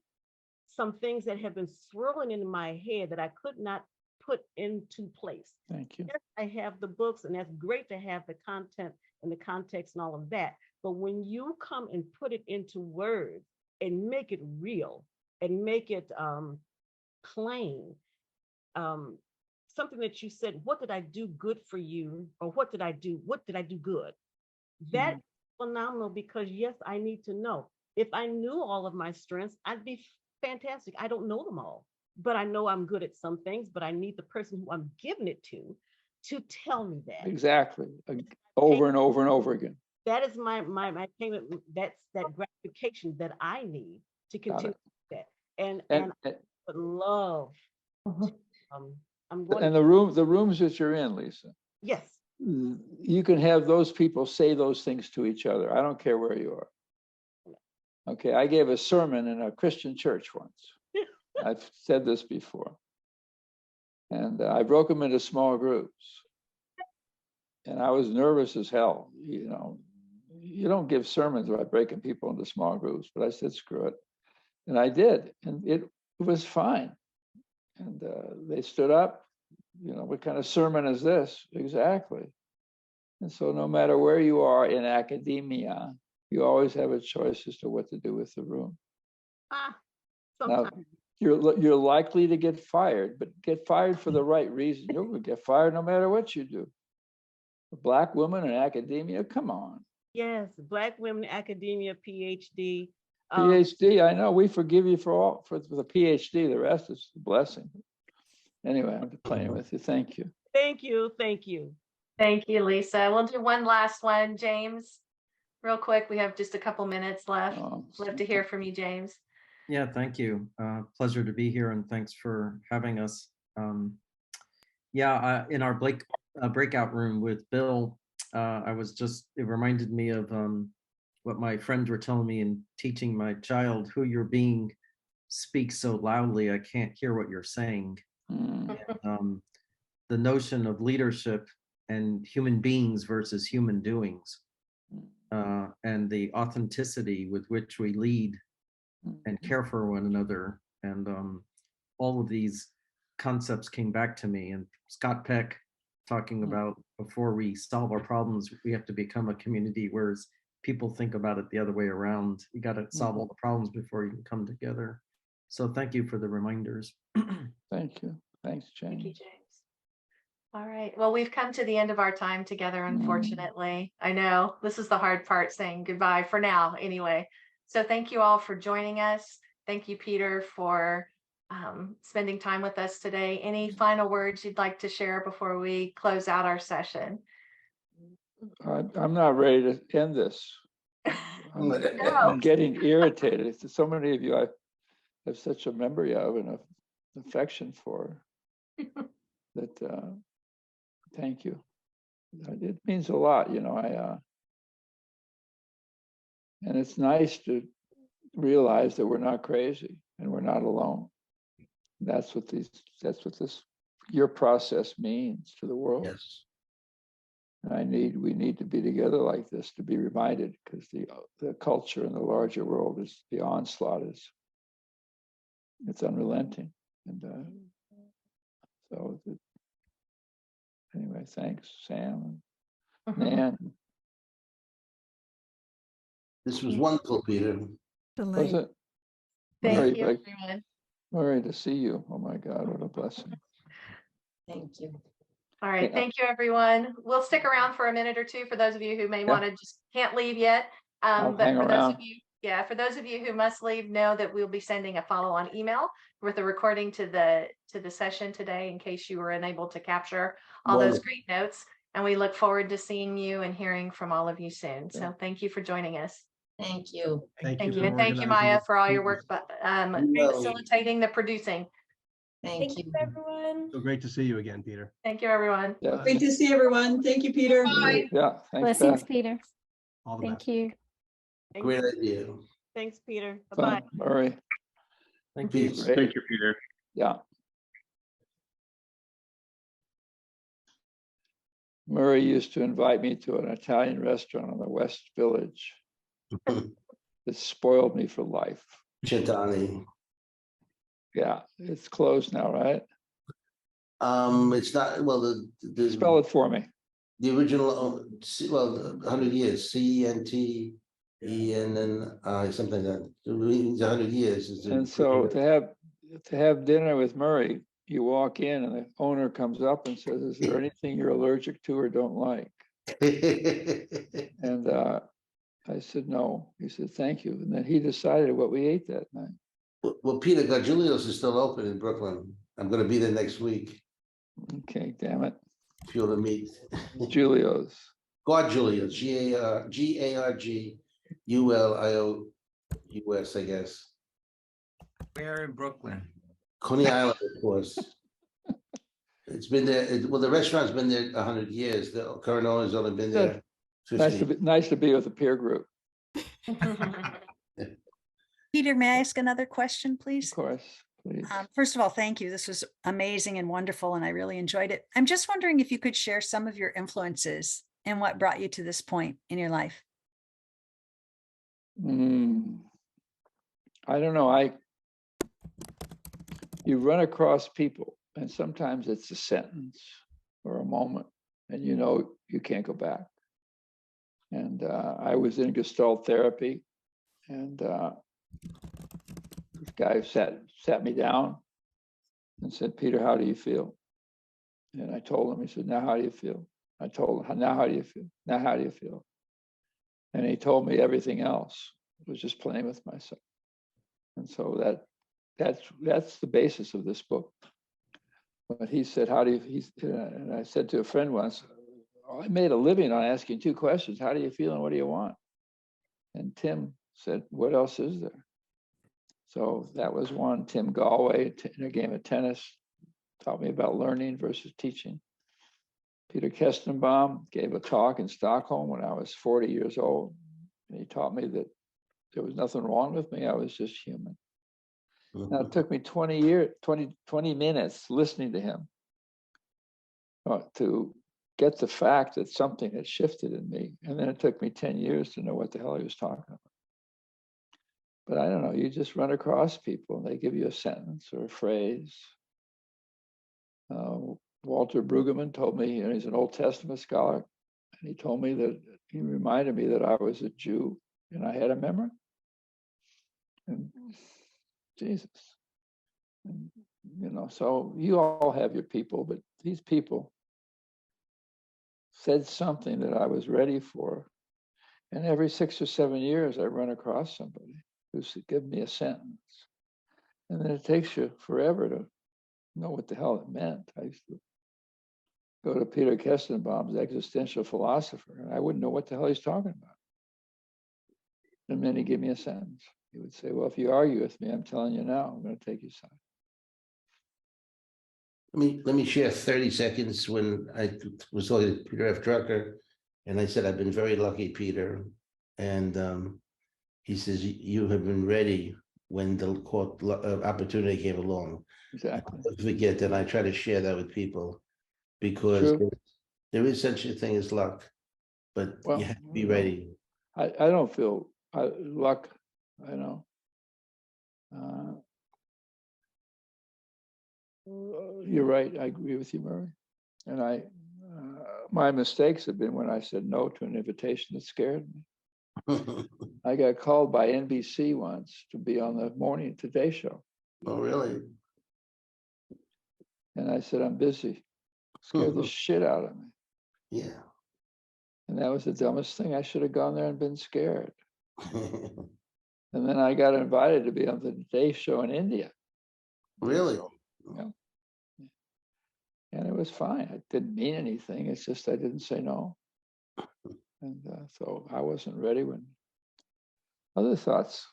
some things that have been swirling in my head that I could not put into place. Thank you. Yes, I have the books, and that's great to have the content and the context and all of that. But when you come and put it into words and make it real and make it plain. Something that you said, what did I do good for you? Or what did I do good? That phenomenal, because yes, I need to know. If I knew all of my strengths, I'd be fantastic. I don't know them all, but I know I'm good at some things, but I need the person who I'm giving it to tell me that. Exactly. Over and over and over again. That is my payment. That's that gratification that I need to continue that. And I would love. I'm going. And the rooms that you're in, Lisa. Yes. You can have those people say those things to each other. I don't care where you are. Okay, I gave a sermon in a Christian church once. I've said this before. And I broke them into small groups. And I was nervous as hell. You know, you don't give sermons by breaking people into small groups, but I said, screw it. And I did, and it was fine. And they stood up, you know, what kind of sermon is this? Exactly. And so no matter where you are in academia, you always have a choice as to what to do with the room. Now, you're likely to get fired, but get fired for the right reason. You'll get fired no matter what you do. A Black woman in academia, come on. Yes, Black women in academia, PhD. PhD, I know, we forgive you for the PhD, the rest is a blessing. Anyway, I'm playing with you. Thank you. Thank you. Thank you. Thank you, Lisa. We'll do one last one, James. Real quick, we have just a couple minutes left. Love to hear from you, James. Yeah, thank you. Pleasure to be here, and thanks for having us. In our breakout room with Bill, it reminded me of what my friends were telling me in teaching my child, who you're being speaks so loudly, I can't hear what you're saying. And, the notion of leadership and human beings versus human doings, and the authenticity with which we lead and care for one another. And all of these concepts came back to me. And Scott Peck talking about, before we solve our problems, we have to become a community, whereas people think about it the other way around. You got to solve all the problems before you can come together. So thank you for the reminders. Thank you. Thanks, James. Thank you, James. All right. Well, we've come to the end of our time together, unfortunately. I know this is the hard part, saying goodbye for now anyway. So thank you all for joining us. Thank you, Peter, for spending time with us today. Any final words you'd like to share before we close out our session? I'm not ready to end this. I'm getting irritated. So many of you I have such a memory of and an affection for that. Thank you. It means a lot, you know. And it's nice to realize that we're not crazy and we're not alone. That's what your process means to the world. Yes. And we need to be together like this to be reminded, because the culture in the larger world is, the onslaught is, it's unrelenting. And anyway, thanks, Sam and Nan. This was wonderful, Peter. Was it? Thank you, everyone. Murray, to see you. Oh my God, what a blessing. Thank you. All right. Thank you, everyone. We'll stick around for a minute or two for those of you who may want to just can't leave yet. But for those of you, for those of you who must leave, know that we'll be sending a follow-on email with a recording to the session today, in case you were unable to capture all those great notes. And we look forward to seeing you and hearing from all of you soon. So thank you for joining us. Thank you. Thank you. And thank you, Maya, for all your work, facilitating the producing. Thank you, everyone. So great to see you again, Peter. Thank you, everyone. Yeah. Great to see everyone. Thank you, Peter. Yeah, thanks, Blessings, Beth. Peter. All the Thank best. you. Great idea. Thanks, Peter. Fun. Bye-bye. Murray. Thank you. Thank you, Peter. Yeah. Murray used to invite me to an Italian restaurant in the West Village. It spoiled me for life. Cent'anni. Yeah, it's closed now, right? It's not, well, the Spell it for me. The original, 100 years, CENTE, and then something like that. It means 100 years. And so to have to have dinner with Murray, you walk in and the owner comes up and says, "Is there anything you're allergic to or don't like?" And I said, "No." He said, "Thank you." And then he decided what we ate that night. Well, Peter, Julio's is still open in Brooklyn. I'm gonna be there next week. Okay, damn it. If you want to meet. Julio's. Gargiulios, Gargiulios, I guess. Where in Brooklyn? Coney Island, of course. It's been there, well, the restaurant's been there 100 years. The current owner's only been there 50. Nice to be with a peer group. Peter, may I ask another question, please? Of course, please. First of all, thank you. This was amazing and wonderful, and I really enjoyed it. I'm just wondering if you could share some of your influences and what brought you to this point in your life. I don't know. You run across people, and sometimes it's a sentence or a moment, and you know you can't go back. And I was in Gestalt therapy, and this guy sat me down and said, "Peter, how do you feel?" And I told him. He said, "Now how do you feel?" I told him, "Now how do you feel? Now how do you feel?" And he told me everything else. I was just playing with myself. And so that's the basis of this book. But he said, "How do you?" And I said to a friend once, "I made a living on asking two questions: how do you feel and what do you want?" And Tim said, "What else is there?" So that was one. Tim Galway in a game of tennis taught me about learning versus teaching. Peter Kestenbaum gave a talk in Stockholm when I was 40 years old. And he taught me that there was nothing wrong with me. I was just human. Now it took me 20 minutes listening to him to get the fact that something had shifted in me. And then it took me 10 years to know what the hell he was talking about. But I don't know, you just run across people and they give you a sentence or a phrase. Walter Brueggemann told me, he's an Old Testament scholar, and he told me that he reminded me that I was a Jew and I had a memory. And Jesus. And, so you all have your people, but these people said something that I was ready for. And every 6 or 7 years, I run across somebody who's given me a sentence. And then it takes you forever to know what the hell it meant. I used to go to Peter Kestenbaum's Existential Philosopher, and I wouldn't know what the hell he's talking about. And then he'd give me a sentence. He would say, "Well, if you argue with me, I'm telling you now, I'm going to take your side." Let me share 30 seconds when I was talking to Peter F. Drucker, and I said, "I've been very lucky, Peter." And he says, "You have been ready when the court opportunity came along." Exactly. I forget that. I try to share that with people because there is such a thing as luck, but you have to be ready. I don't feel luck. I know. You're right. I agree with you, Murray. And my mistakes have been when I said no to an invitation that scared me. I got called by NBC once to be on the morning Today Show. Oh, really? And I said, "I'm busy." Scared the shit out of me. Yeah. And that was the dumbest thing. I should have gone there and been scared. And then I got invited to be on the Today Show in India. Really? Yeah. And it was fine. It didn't mean anything. It's just I didn't say no. And so I wasn't ready when other thoughts.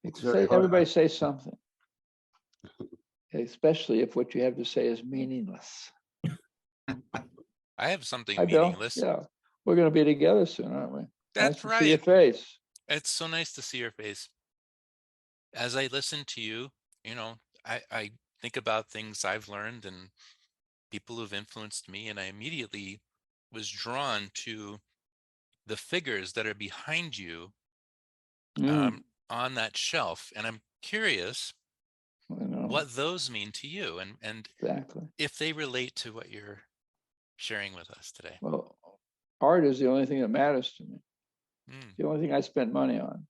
Everybody say something. Especially if what you have to say is meaningless. I have something Hi, Bill. meaningless. Yeah. We're going to be together soon, aren't we? That's nice to right. see your face. It's so nice to see your face. As I listen to you, I think about things I've learned and people who've influenced me, and I immediately was drawn to the figures that are behind you on that shelf. And I'm curious what those mean to you and exactly if they relate to what you're sharing with us today. Well, art is the only thing that matters to me. The only thing I spend money on.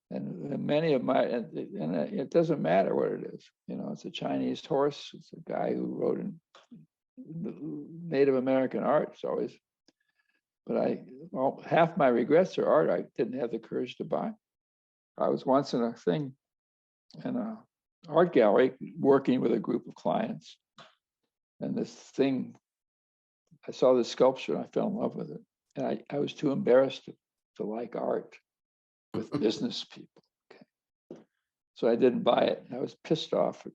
And many of my, and it doesn't matter what it is. You know, it's a Chinese horse. It's a guy who wrote in Native American art. It's always, but well, half my regrets are art I didn't have the courage to buy. I was once in a thing, in a art gallery, working with a group of clients. And this thing, I saw this sculpture and I fell in love with it. And I was too embarrassed to like art with business people. Okay. So I didn't buy it. I was pissed off for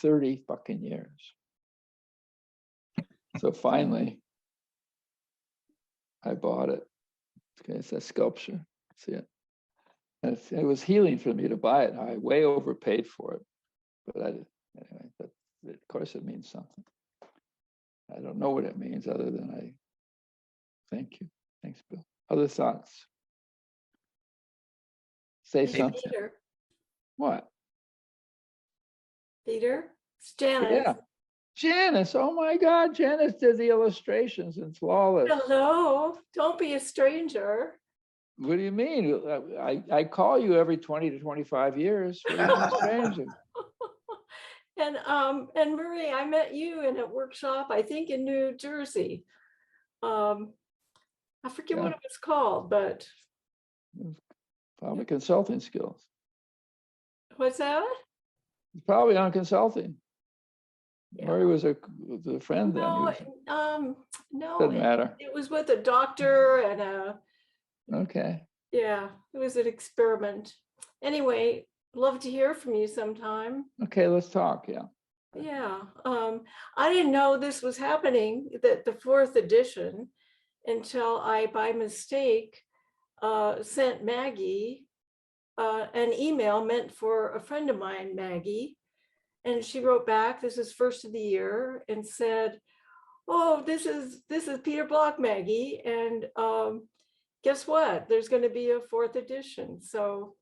30 fucking years. So finally, I bought it. Okay, it's a sculpture. See it? And it was healing for me to buy it. I way overpaid for it, but I did anyway. But of course, it means something. I don't know what it means other than I thank you. Thanks, Bill. Other thoughts? Say Hey, something. Peter. What? Peter, it's Janice. Yeah. Janice, oh my God, Janice did the illustrations in Flawless. Hello, don't be a stranger. What do you mean? I call you every 20 to 25 years. What do you mean, stranger? And Marie, I met you in a workshop, I think in New Jersey. I forget what it was called, but Probably consulting skills. what's that? Probably on consulting. Murray was a friend then. No, He was- no, Doesn't matter. it was with a doctor and a, Okay. yeah, it was an experiment. Anyway, love to hear from you sometime. Okay, let's talk. Yeah. Yeah, I didn't know this was happening, that the 4th edition, until I, by mistake, sent Maggie an email meant for a friend of mine, Maggie. And she wrote back, this is first of the year, and said, oh, this is Peter Block, Maggie. And guess what? There's going to be a 4th edition. So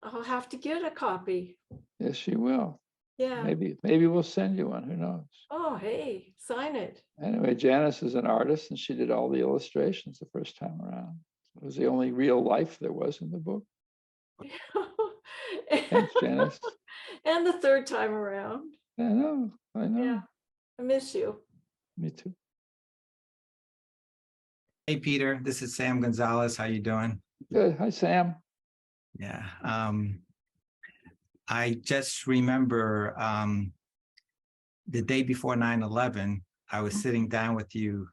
I'll have to get a copy. Yes, she will. Yeah. Maybe we'll send you one. Who knows? Oh, hey, sign it. Anyway, Janice is an artist and she did all the illustrations the first time around. It was the only real life there was in the book. Thanks, Janice. And the 3rd time around. I know. Yeah, I miss you. Me too. Hey, Peter, this is Sam Gonzalez. How you doing? Good. Hi, Sam. Yeah. I just remember the day before 9/11, I was sitting down with you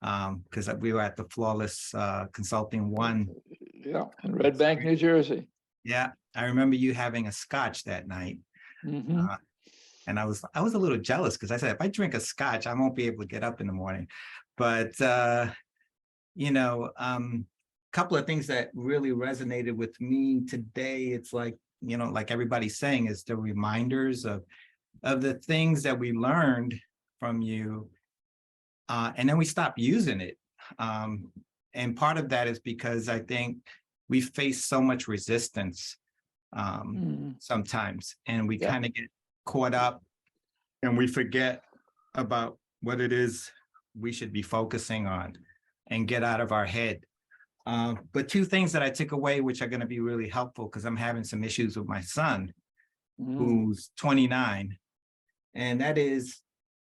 because we were at the Flawless Consulting 1. Yeah, in Red Bank, New Jersey. Yeah, I remember you having a scotch that night. And I was a little jealous because I said, if I drink a scotch, I won't be able to get up in the morning. But, you know, couple of things that really resonated with me today. It's like, you know, like everybody's saying, is the reminders of the things that we learned from you. And then we stopped using it. And part of that is because I think we face so much resistance sometimes, and we kind of get caught up and we forget about what it is we should be focusing on and get out of our head. But 2 things that I took away, which are going to be really helpful because I'm having some issues with my son, who's 29. And that is,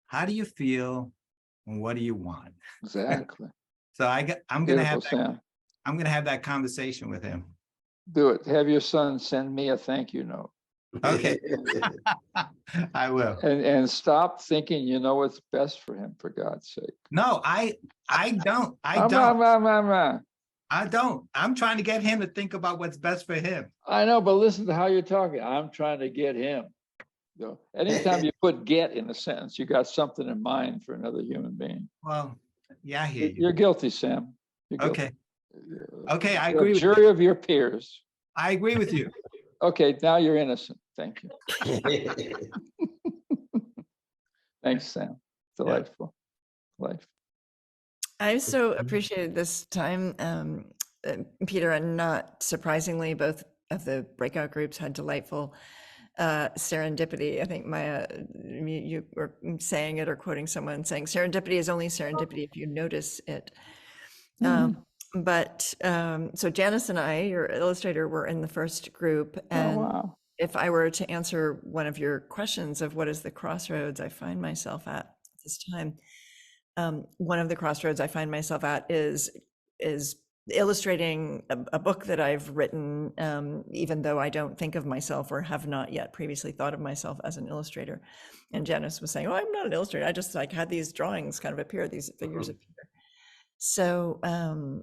how do you feel and what do you want? Exactly. So I'm going to have Sam. I'm going to have that conversation with him. Do it. Have your son send me a thank you note. Okay. I will. And stop thinking you know what's best for him, for God's sake. No, I don't. I don't. I'm trying to get him to think about what's best for him. I know, but listen to how you're talking. I'm trying to get him. So anytime you put get in a sentence, you got something in mind for another human being. Well, yeah, I hear you. You're guilty, Sam. You're guilty. Okay. Okay, I You're agree a with jury you. of your peers. I agree with you. Okay, now you're innocent. Thank you. Thanks, Sam. Delightful. Delightful. I so appreciated this time, Peter, and not surprisingly, both of the breakout groups had delightful serendipity. I think Maya, you were saying it or quoting someone saying serendipity is only serendipity if you notice it. but so Janice and I, your illustrator, were in the first group, and wow. if I were to answer one of your questions of what is the crossroads I find myself at this time, one of the crossroads I find myself at is illustrating a book that I've written, even though I don't think of myself or have not yet previously thought of myself as an illustrator. And Janice was saying, "Oh, I'm not an illustrator. I just like had these drawings kind of appear, these figures appear." So,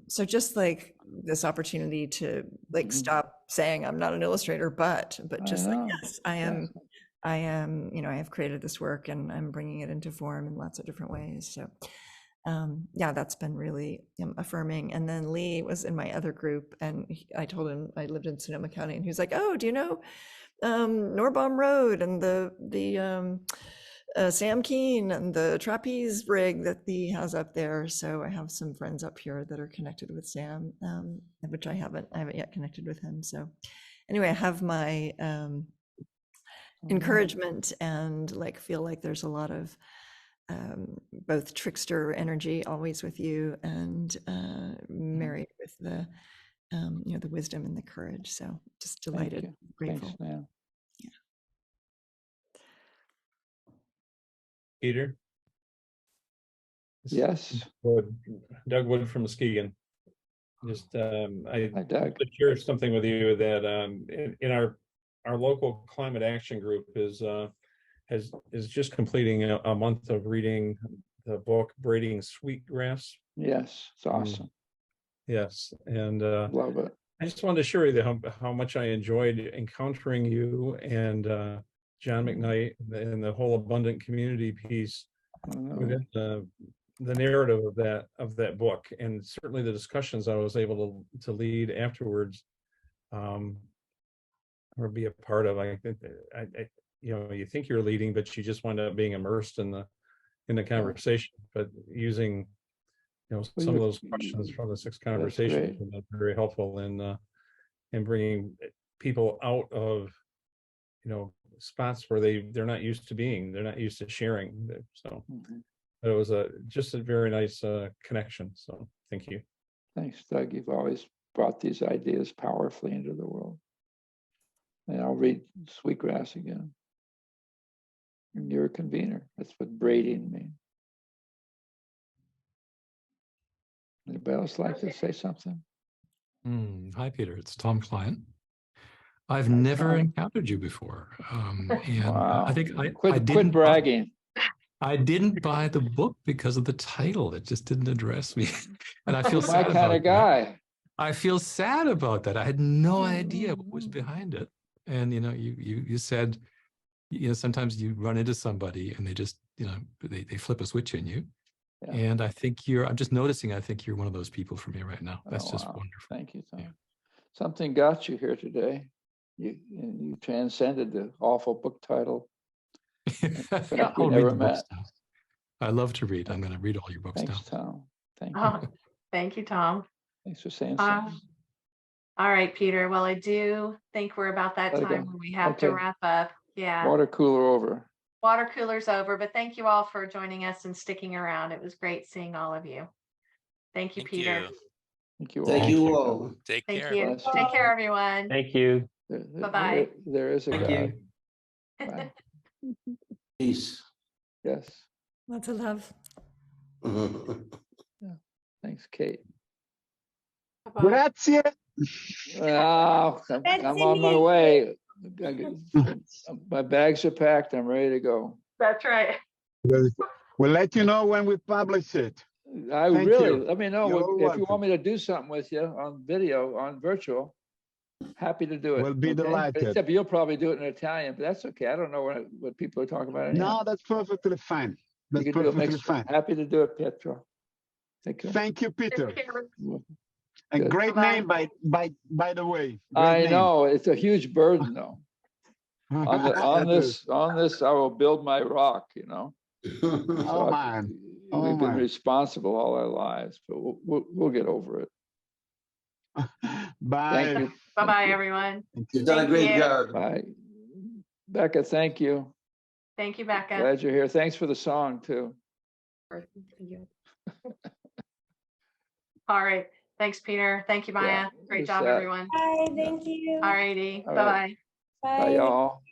so just like this opportunity to like stop saying I'm not an illustrator, but just like, yes, I am, you know, I have created this work and I'm bringing it into form in lots of different ways. So, yeah, that's been really affirming. And then Lee was in my other group, and I told him I lived in Sonoma County, and he was like, "Oh, do you know Norbaum Road and the Sam Keen and the trapeze rig that he has up there?" So I have some friends up here that are connected with Sam, which I haven't yet connected with him. So anyway, I have my encouragement and like feel like there's a lot of both trickster energy always with you, and married with the you know, the wisdom and the courage. So just delighted, grateful. Thanks, man. Peter? Yes. Doug Wood from Muskegon. Just I Doug. to share something with you that in our local climate action group is just completing a month of reading the book Braiding Sweetgrass. Yes, it's awesome. Yes, and love it. I just wanted to share with you how much I enjoyed encountering you and John McKnight and the whole abundant community piece within the narrative of that book, and certainly the discussions I was able to lead afterwards, or be a part of. I you know, you think you're leading, but you just wind up being immersed in the conversation. But using, you know, some of those questions from the 6 conversations have been very helpful in bringing people out of, you know, spots where they're not used to being, they're not used to sharing. So it was just a very nice connection. So thank you. Thanks, Doug. You've always brought these ideas powerfully into the world. And I'll read Sweetgrass again. And you're a convener. That's what braiding means. Anybody else like to say something? Hi, Peter. It's Tom Klein. I've never encountered you before. And I think I quit bragging. I didn't buy the book because of the title. It just didn't address me. And I feel sad my kind of guy. I feel sad about that. I had no idea what was behind it. And, you know, you said, you know, sometimes you run into somebody and they just, you know, they flip a switch in you. Yeah. And I think I'm just noticing, I think you're one of those people for me right now. That's just wonderful. Thank you, Tom. Yeah. Something got you here today. You transcended the awful book title. I'll read the books now. I love to read. I'm going to read all your books now. Thanks, Tom. Thank you. Oh, thank you, Tom. Thanks for saying something. All right, Peter. Well, I do think we're about that time when we have to wrap up. Yeah. Water cooler over. Water cooler's over, but thank you all for joining us and sticking around. It was great seeing all of you. Thank you, Peter. Thank you all. Thank you all. Take care. Thank you. Take care, everyone. Thank you. Bye-bye. There is a God. Bye. Peace. Yes. Lots of love. Yeah. Thanks, Kate. Grazie. Oh, I'm on my way. My bags are packed. I'm ready to go. That's right. We'll let you know when we publish it. Let me know if you want me to do something with you on video, on virtual. Happy to do it. We'll be delighted. Except you'll probably do it in Italian, but that's okay. I don't know what people are talking about. No, that's perfectly fine. That's perfectly fine. Happy to do it, Pietro. Thank you, Peter. A great name, by the way. I know it's a huge burden, though. on this, I will build my rock. You know. Oh man, we've been responsible all our lives, but we'll get over it. Bye. Thank you. Bye-bye, everyone. You've done a great job. Bye, Becca. Thank you. Thank you, Becca. Glad you're here. Thanks for the song too. All right. Thanks, Peter. Thank you, Maya. Yeah, Great just job, that. everyone. Bye, thank you. All righty. All Bye-bye. right. Bye, Bye. y'all.